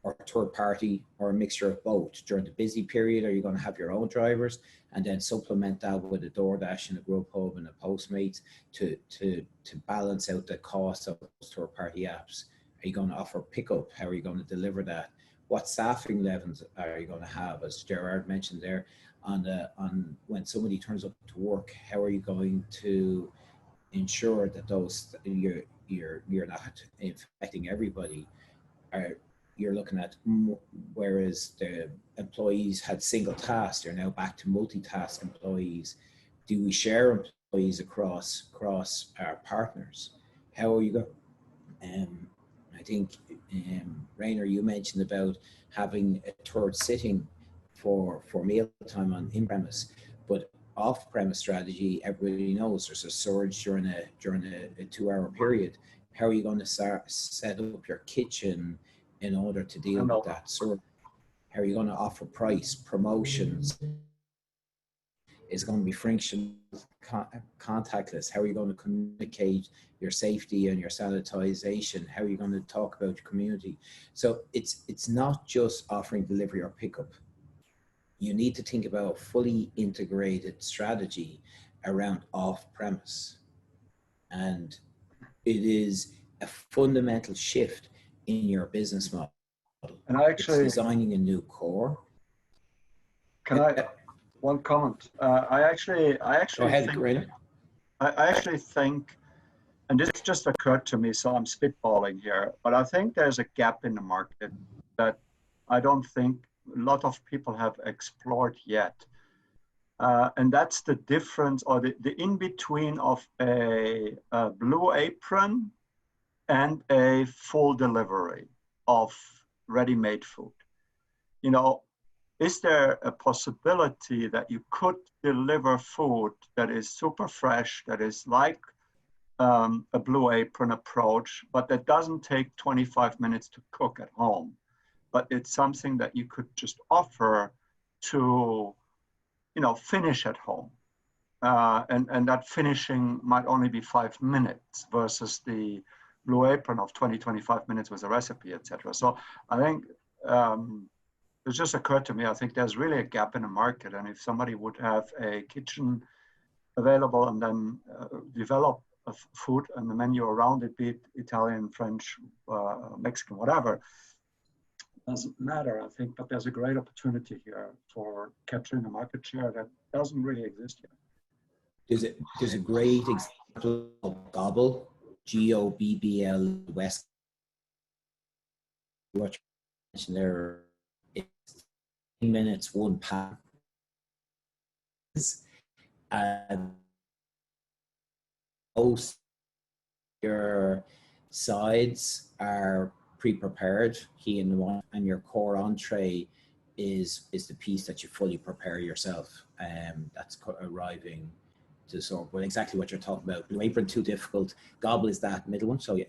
or third party or a mixture of both? During the busy period, are you going to have your own drivers and then supplement that with a DoorDash and a Grubhub and a Postmates to balance out the cost of those third party apps? Are you going to offer pickup? How are you going to deliver that? What staffing levels are you going to have? As Gerard mentioned there, on when somebody turns up to work, how are you going to ensure that those you're not infecting everybody? You're looking at, whereas the employees had single tasks, they're now back to multitask employees. Do we share employees across our partners? How are you going? I think, Rainer, you mentioned about having a third sitting for meal time on in-premise, but off-premise strategy, everybody knows there's a surge during a 2-hour period. How are you going to set up your kitchen in order to deal with that surge? How are you going to offer price, promotions? Is going to be frictionless, contactless? How are you going to communicate your safety and your sanitization? How are you going to talk about your community? So it's not just offering delivery or pickup. You need to think about a fully integrated strategy around off-premise. And it is a fundamental shift in your business model. And I actually, it's designing a new core. Can I? One comment. I actually Go ahead, think, I actually think, and this just occurred to me, so I'm spitballing here, but I think there's a gap in the market that I don't think a lot of people have explored yet. And that's the difference, or the in-between of a Blue Apron and a full delivery of ready-made food. You know, is there a possibility that you could deliver food that is super fresh, that is like a Blue Apron approach, but that doesn't take 25 minutes to cook at home, but it's something that you could just offer to, you know, finish at home. And that finishing might only be 5 minutes versus the Blue Apron of 20, 25 minutes with a recipe, etc. So I think, it just occurred to me, I think there's really a gap in the market. And if somebody would have a kitchen available and then develop a food and the menu around it, be it Italian, French, Mexican, whatever, doesn't matter, I think, but there's a great opportunity here for capturing a market share that doesn't really exist yet. There's a great example of Gobble, G-O-B-B-L, West. What you mentioned there, it's 10 minutes, one pan. And most your sides are pre-prepared, key in one, and your core entree is the piece that you fully prepare yourself. That's arriving sort, but exactly what you're talking about. Blue Apron, too difficult. Gobble is that middle one. So, yeah,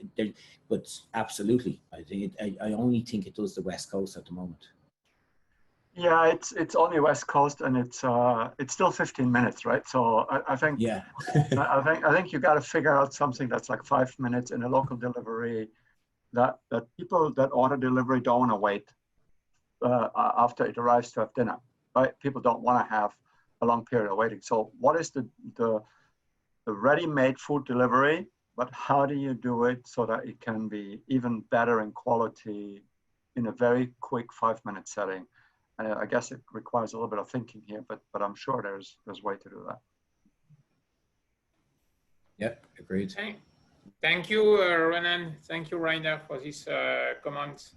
but absolutely, I think I only think it does the West Coast at the moment. Yeah, it's only West Coast, and it's still 15 minutes, right? So I think Yeah. I think you got to figure out something that's like 5 minutes in a local delivery that people that order delivery don't want to wait after it arrives to have dinner, right? People don't want to have a long period of waiting. So what is the ready-made food delivery, but how do you do it so that it can be even better in quality in a very quick 5-minute setting? And I guess it requires a little bit of thinking here, but I'm sure there's a way to do that. Yep, agreed. Thank you, Ronan. Thank you, Rainer, for this comments.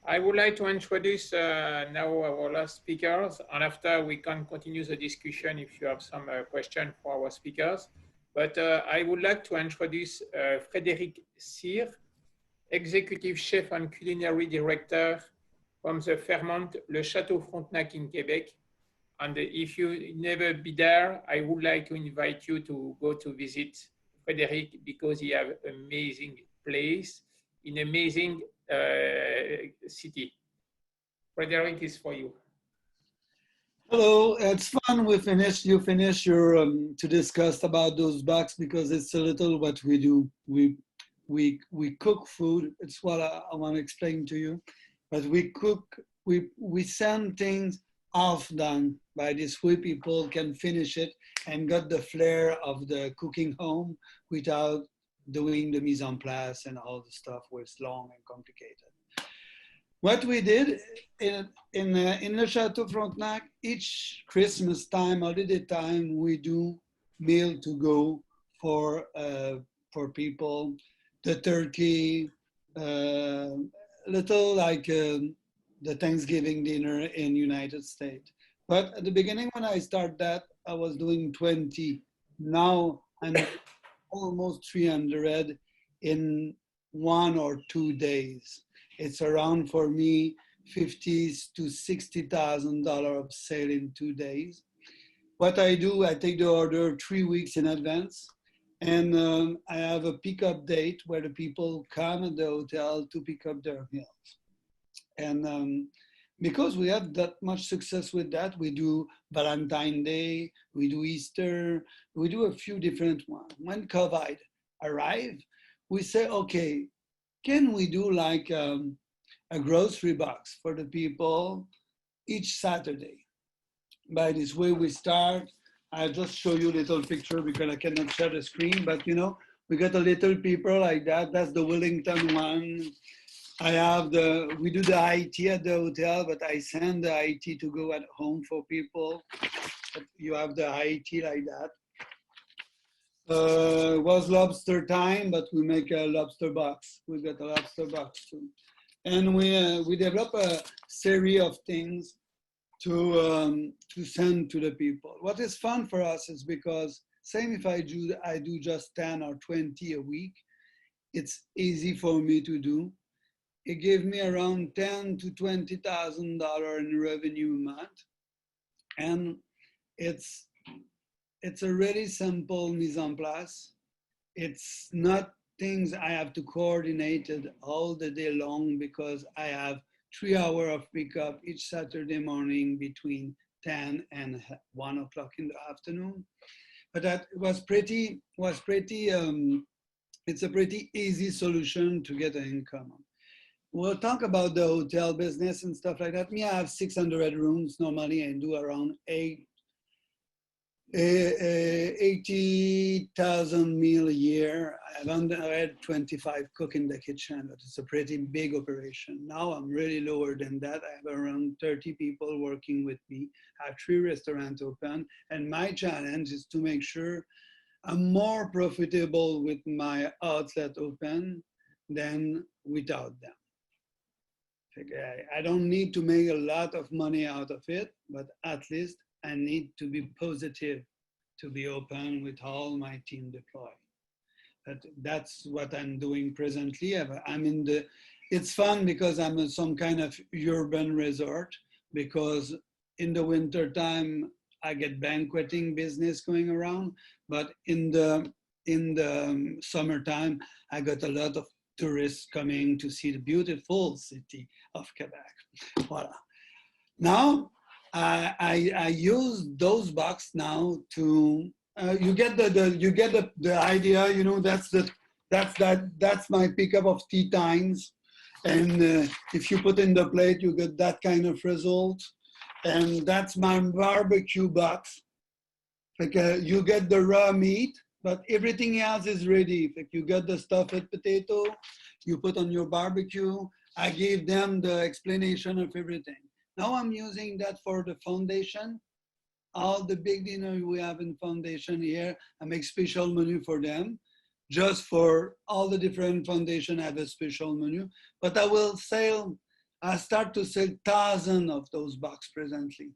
I would like to introduce now our last speakers, and after we can continue the discussion if you have some question for our speakers. But I would like to introduce Frédéric Cyr, Executive Chef and Culinary Director from the Fairmont Le Château Frontenac in Quebec. And if you never be there, I would like to invite you to go to visit Frédéric, because he have amazing place in amazing city. Frédéric is for you. Hello, it's fun. You finish your to discuss about those bucks, because it's a little what we do. We cook food. It's what I want to explain to you. But we cook. We send things half done. By this way, people can finish it and got the flair of the cooking home without doing the mise en place and all the stuff where it's long and complicated. What we did in Le Château Frontenac, each Christmas time, holiday time, we do meal to go for people. The turkey, little like the Thanksgiving dinner in United States. But at the beginning when I started that, I was doing 20. Now I'm almost 300 in 1 or 2 days. It's around for me $50,000 to $60,000 of sale in 2 days. What I do, I take the order 3 weeks in advance, and I have a pickup date where the people come at the hotel to pick up their meals. And because we have that much success with that, we do Valentine's Day, we do Easter, we do a few different ones. When COVID arrived, we say, okay, can we do like a grocery box for the people each Saturday? By this way we start. I'll just show you a little picture because I cannot share the screen, but you know, we got a little people like that. That's the Wellington one. We do the IT at the hotel, but I send the IT to go at home for people. But you have the IT like that. It was lobster time, but we make a lobster box. We got a lobster box too. And we develop a series of things to send to the people. What is fun for us is because same if I do just 10 or 20 a week, it's easy for me to do. It gave me around $10,000 to $20,000 in revenue a month. And it's a really simple mise en place. It's not things I have to coordinate it all the day long because I have 3 hours of pickup each Saturday morning between 10 and 1 o'clock in the afternoon. But that was it's a pretty easy solution to get an income. We'll talk about the hotel business and stuff like that. Me, I have 600 rooms. Normally I do around 80,000 meals a year. I had 25 cook in the kitchen, but it's a pretty big operation. Now I'm really lower than that. I have around 30 people working with me. I have 3 restaurants open, and my challenge is to make sure I'm more profitable with my outlet open than without them. I don't need to make a lot of money out of it, but at least I need to be positive to be open with all my team deployed. That's what I'm doing presently. It's fun because I'm in some kind of urban resort, because in the winter time, I get banqueting business going around, But in the summertime, I got a lot of tourists coming to see the beautiful city of Quebec. Voila. Now I use those boxes now to you get the idea. You know, that's my pickup of tea times, and if you put in the plate, you get that kind of result. And that's my barbecue box. Like you get the raw meat, but everything else is ready. Like you get the stuffed potato, you put on your barbecue. I gave them the explanation of everything. Now I'm using that for the foundation. All the big dinner we have in foundation here, I make special menu for them. Just for all the different foundation, I have a special menu. But I start to sell thousands of those boxes presently.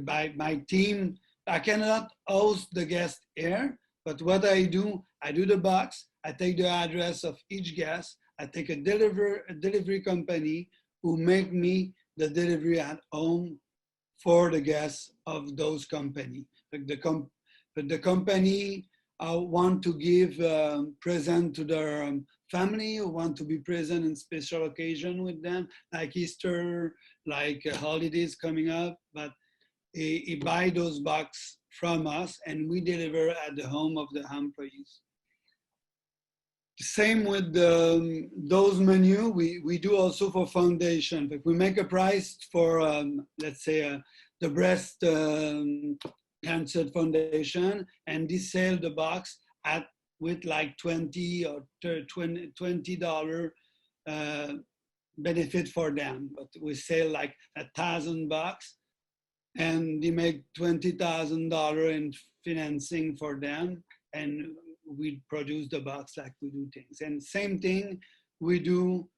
By my team, I cannot host the guest here, but what I do the box, I take the address of each guest, I take a delivery company who make me the delivery at home for the guests of those company. Like the company want to give present to their family, who want to be present in special occasion with them, like Easter, like holidays coming up, but he buy those boxes from us and we deliver at the home of the employees. Same with those menu, we do also for foundation. If we make a price for, let's say, the breast cancer foundation, and they sell the box with like $20 or $20 benefit for them. But we sell like 1,000 bucks, and they make $20,000 in financing for them, and we produce the box like we do things. And same thing we do,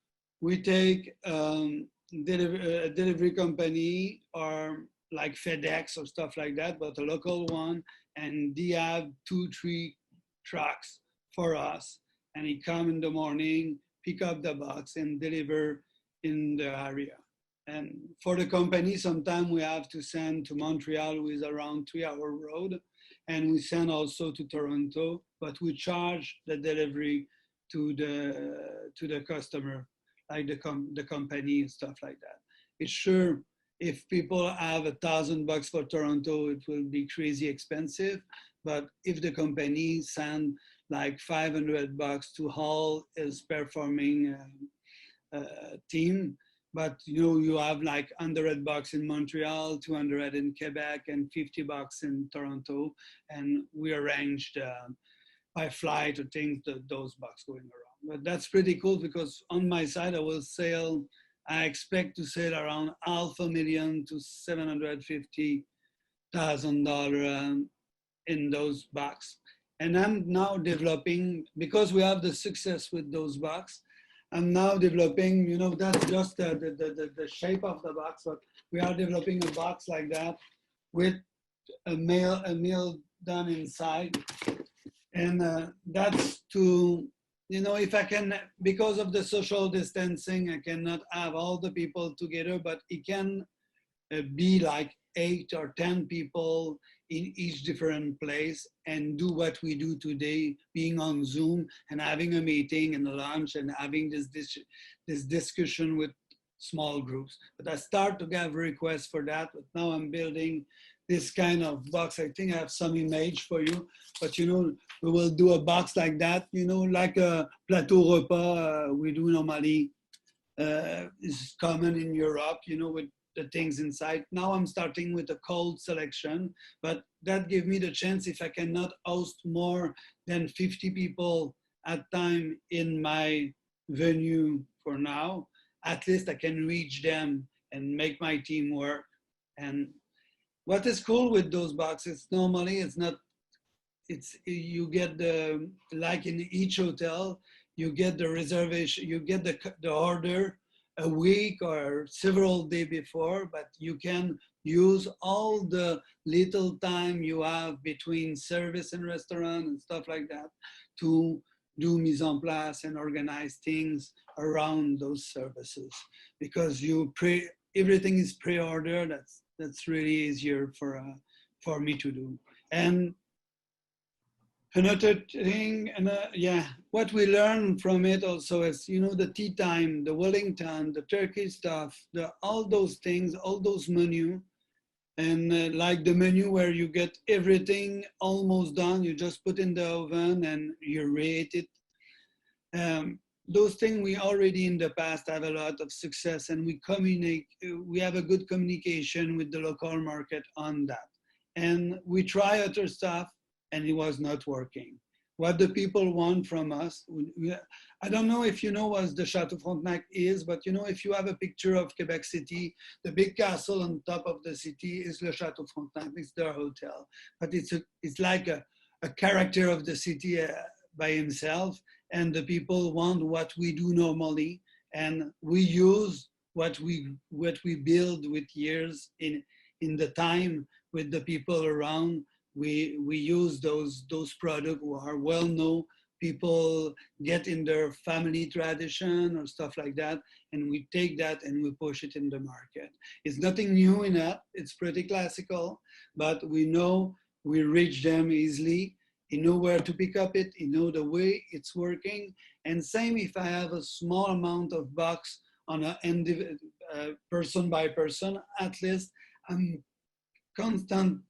we take a delivery company or like FedEx or stuff like that, but a local one, and they have 2-3 trucks for us, and he come in the morning, pick up the box and deliver in the area. And for the company, sometimes we have to send to Montreal, which is around 3-hour road, and we send also to Toronto, but we charge the delivery to the customer, like the company and stuff like that. It's sure, if people have 1,000 bucks for Toronto, it will be crazy expensive. But if the company send like 500 bucks to Hall is performing team, but you have like 100 bucks in Montreal, 200 in Quebec, and 50 bucks in Toronto, and we arranged by flight or things those bucks going around. But that's pretty cool because on my side I expect to sell around $500,000 to $750,000 in those box. And I'm now developing, because we have the success with those box, I'm now developing, that's just the shape of the box, but we are developing a box like that with a meal done inside. And that's to, if I can, because of the social distancing, I cannot have all the people together, but it can be like 8 or 10 people in each different place and do what we do today, being on Zoom and having a meeting and a lunch and having this discussion with small groups. But I start to get requests for that, but now I'm building this kind of box. I think I have some image for you, but we will do a box like that, like a plateau repas we do normally. Is common in Europe, with the things inside. Now I'm starting with a cold selection, but that gives me the chance, if I cannot host more than 50 people at time in my venue for now, at least I can reach them and make my team work. And what is cool with those boxes, normally you get like in each hotel, you get the reservation, you get the order a week or several days before, but you can use all the little time you have between service and restaurant and stuff like that to do mise en place and organize things around those services. Because everything is pre-ordered, that's really easier for me to do. And Another thing, and yeah, what we learned from it also is, you know, the tea time, the Wellington, the turkey stuff, all those things, all those menu, and like the menu where you get everything almost done, you just put in the oven and you rate it. Those things we already in the past have a lot of success, and we communicate, we have a good communication with the local market on that. And we try other stuff and it was not working. What the people want from us, I don't know if you know what the Chateau Frontenac is, but you know, if you have a picture of Quebec City, the big castle on top of the city is Le Chateau Frontenac, it's their hotel. But it's like a character of the city by himself, and the people want what we do normally, and we use what we build with years in the time with the people around. We use those products who are well known, people get in their family tradition or stuff like that, and we take that and we push it in the market. It's nothing new in that, it's pretty classical, but we know we reach them easily. You know where to pick up it, you know the way it's working. And same if I have a small amount of box on a person by person, at least I'm constant.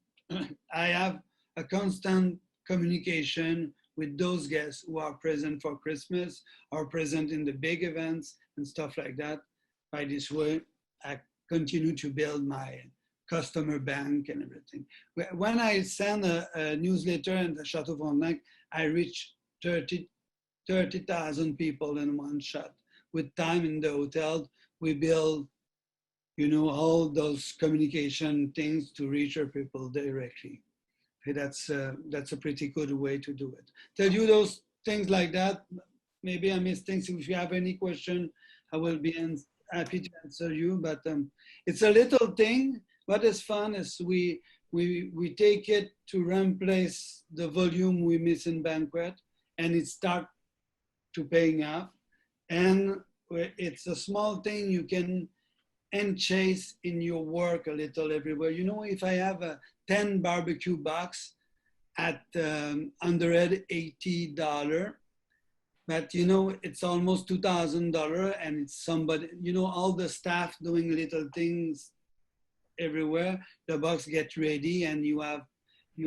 I have a constant communication with those guests who are present for Christmas or present in the big events and stuff like that. By this way, I continue to build my customer bank and everything. When I send a newsletter in the Chateau Frontenac, I reach 30,000 people in one shot. With time in the hotel, we build, you know, all those communication things to reach our people directly. Okay, that's a pretty good way to do it. Tell you those things like that. Maybe I missed things. If you have any question, I will be happy to answer you. But it's a little thing. What is fun is we take it to replace the volume we miss in banquet, and it start to paying off. And it's a small thing you can and chase in your work a little everywhere. You know, if I have a 10 barbecue box at $180, but you know, it's almost $2,000, and it's somebody, you know, all the staff doing little things everywhere, the box gets ready and you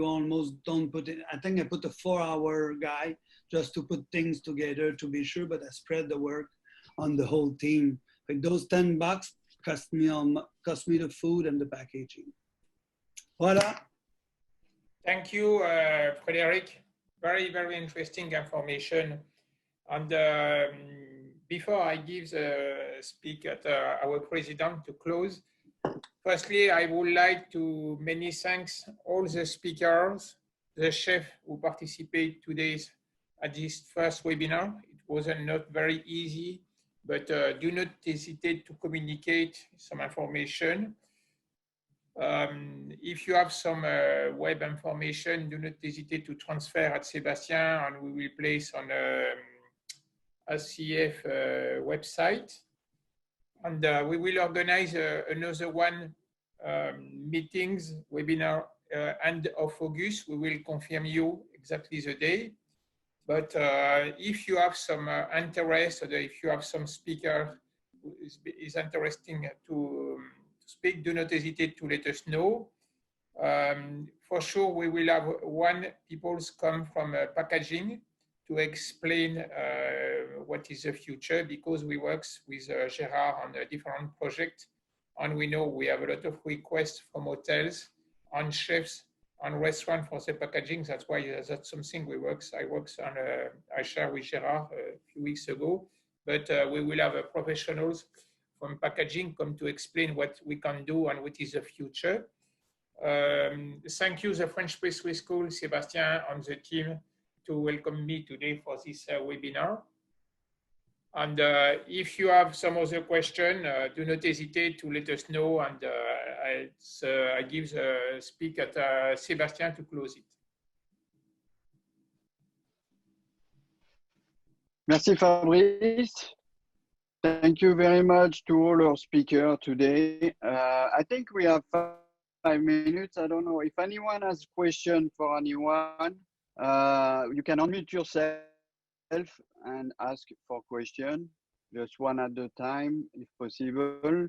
almost don't put it. I think I put a 4-hour guy just to put things together to be sure, but I spread the work on the whole team. Like those $10 cost me the food and the packaging. Voila. Thank you, Frederic. Very, very interesting information. And before I give the speak at our president to close, firstly, I would like to many thanks all the speakers, the chef who participate today at this first webinar. It wasn't not very easy, but do not hesitate to communicate some information. If you have some web information, do not hesitate to transfer at Sébastien, and we will place on SCF website. And we will organize another one meetings, webinar, end of August. We will confirm you exactly the day. But if you have some interest, or if you have some speaker who is interesting to speak, do not hesitate to let us know. For sure, we will have one people come from packaging to explain what is the future, because we work with Gérard on a different project, and we know we have a lot of requests from hotels and chefs and restaurants for the packaging. That's why that's something I shared with Gérard a few weeks ago. But we will have professionals from packaging come to explain what we can do and what is the future. Thank you, the French Pastry School, Sébastien, and the team to welcome me today for this webinar. And if you have some other question, do not hesitate to let us know, and I give the speak at Sébastien to close it. Merci Fabrice. Thank you very much to all our speakers today. I think we have 5 minutes. I don't know if anyone has a question for anyone. You can unmute yourself and ask for question, just one at a time, if possible.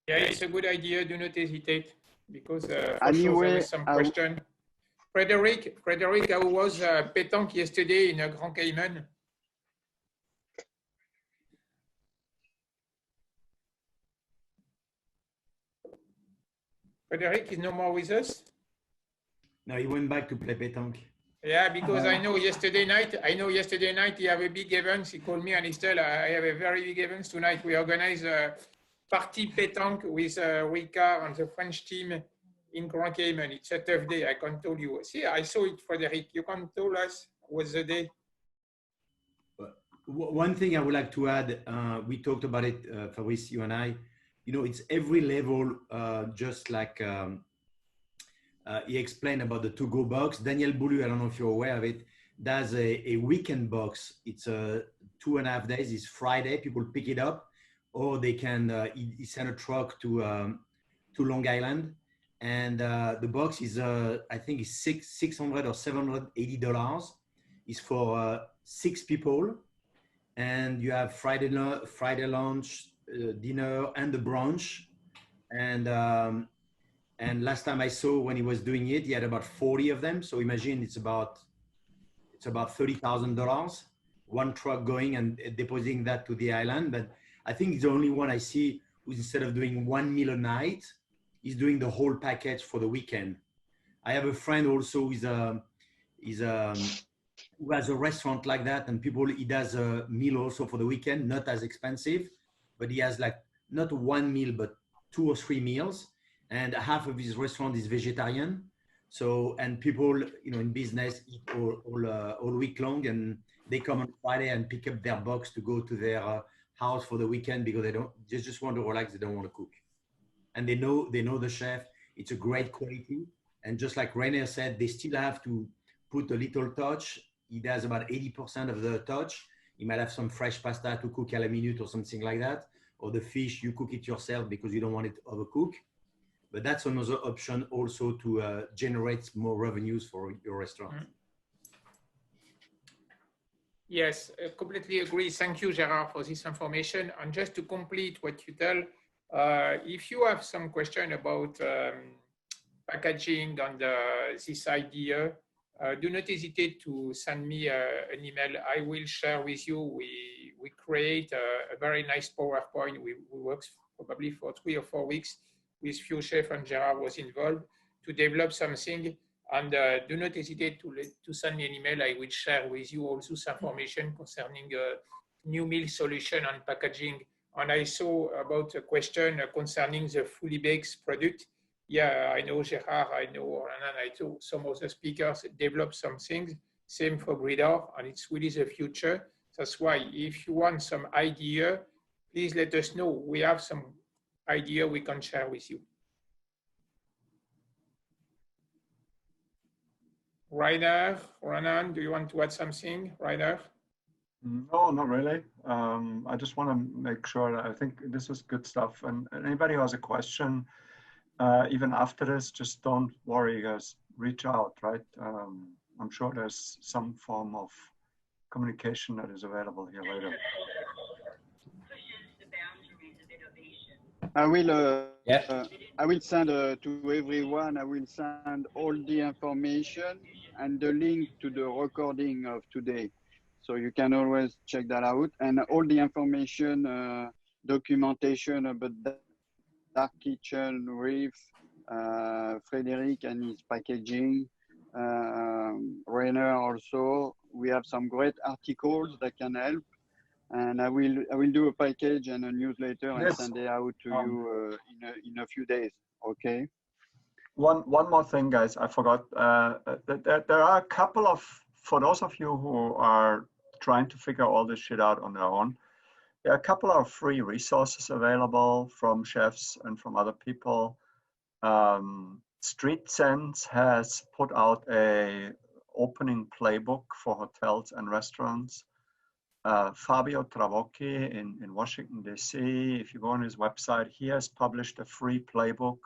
Yeah, it's a good idea. Do not hesitate, because for sure Anyway, there is some question. Frederic, how was pétanque yesterday in Grand Cayman? Frederic is no more with us. No, he went back to play pétanque. Yeah, because I know yesterday night he have a big event. He called me and he said, I have a very big event tonight. We organize a party pétanque with Ricard and the French team in Grand Cayman. It's a tough day, I can tell you. See, I saw it, Frederic. You can tell us what's the day. One thing I would like to add, we talked about it, Fabrice, you and I, you know, it's every level, just like he explained about the to-go box. Daniel Boulou, I don't know if you're aware of it, does a weekend box. It's 2.5 days. It's Friday. People pick it up, or they can he send a truck to Long Island, and the box is I think it's $600 or $780. It's for 6 people, and you have Friday lunch, dinner, and the brunch, and last time I saw when he was doing it, he had about 40 of them. So imagine it's about $30,000, one truck going and depositing that to the island. But I think it's the only one I see who's, instead of doing 1 meal a night, he's doing the whole package for the weekend. I have a friend also who has a restaurant like that, and he does a meal also for the weekend, not as expensive, but he has like not 1 meal, but 2 or 3 meals. And half of his restaurant is vegetarian. So, and people, you know, in business eat all week long, and they come on Friday and pick up their box to go to their house for the weekend because they just want to relax. They don't want to cook. And they know the chef. It's a great quality. And just like Rainer said, they still have to put a little touch. He does about 80% of the touch. He might have some fresh pasta to cook à la minute or something like that. Or the fish, you cook it yourself because you don't want it to overcook. But that's another option also to generate more revenues for your restaurant. Yes, I completely agree. Thank you, Gerard, for this information. And just to complete what you tell, if you have some question about packaging and this idea, do not hesitate to send me an email. I will share with you. We create a very nice PowerPoint. We worked probably for 3 or 4 weeks with few chefs, and Gerard was involved to develop something. And do not hesitate to send me an email. I will share with you also some information concerning new meal solution and packaging. And I saw about a question concerning the fully baked product. Yeah, I know Gerard, I know Renan, I know some of the speakers develop some things. Same for Bridor, and it's really the future. That's why if you want some idea, please let us know. We have some idea we can share with you. Rainer, Renan, do you want to add something, Rainer? No, not really. I just want to make sure that I think this is good stuff. And anybody who has a question, even after this, just don't worry, guys. Reach out, right? I'm sure there's some form of communication that is available here later. I will send to everyone. I will send all the information and the link to the recording of today, so you can always check that out. And all the information, documentation about the Dark Kitchen, Reef, Frederic and his packaging, Rainer also. We have some great articles that can help. And I will do a package and a newsletter and send it out to you in a few days. Okay. One more thing, guys. I forgot. There are a couple of, for those of you who are trying to figure all this shit out on their own, there are a couple of free resources available from chefs and from other people. Street Sense has put out a opening playbook for hotels and restaurants. Fabio Travocchi in Washington, D.C., if you go on his website, he has published a free playbook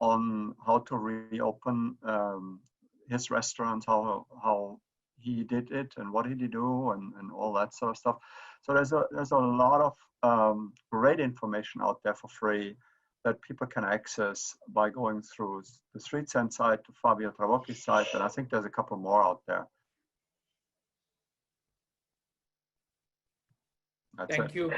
on how to reopen his restaurant, how he did it and what did he do and all that sort of stuff. So there's a lot of great information out there for free that people can access by going through the StreetSense site, to Fabio Travocchi's site, and I think there's a couple more out there. That's Thank it. you.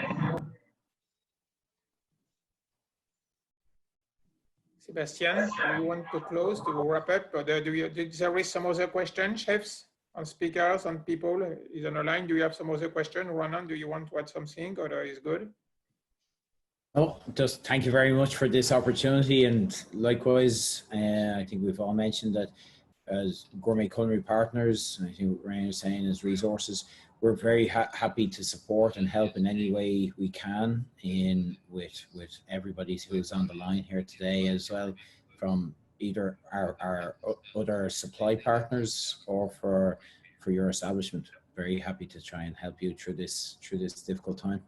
Sebastian, do you want to close, to wrap up? Or did there is some other questions, chefs, on speakers, on people is on the line? Do you have some other question? Ronan, do you want to add something, or is good? Oh, just thank you very much for this opportunity, and likewise, I think we've all mentioned that as Gourmet Culinary Partners, I think what Ryan is saying is resources, we're very happy to support and help in any way we can with everybody who's on the line here today as well, from either our other supply partners or for your establishment. Very happy to try and help you through this difficult time.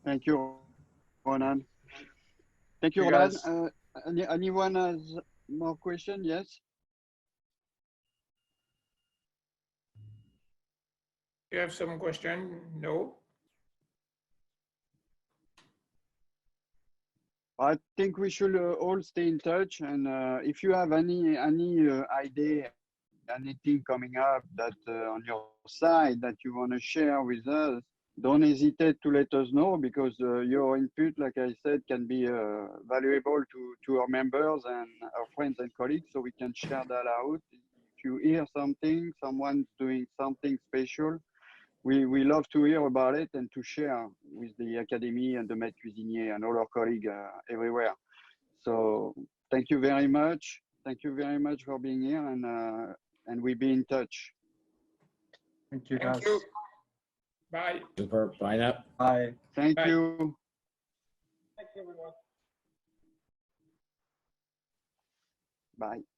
Thank you, Ronan. Thank you, You Ronan. guys. Anyone has more questions? Yes. You have some question? No. I think we should all stay in touch, and if you have any idea, anything coming up that on your side that you want to share with us, don't hesitate to let us know, because your input, like I said, can be valuable to our members and our friends and colleagues, so we can share that out. If you hear something, someone's doing something special, we love to hear about it and to share with the Academy and the Maître Cuisinier and all our colleagues everywhere. So thank you very much. Thank you very much for being here, and we'll be in touch. Thank you, Thank guys. you. Bye. Super. Bye now. Bye. Thank Bye. you. Thank you, everyone. Bye.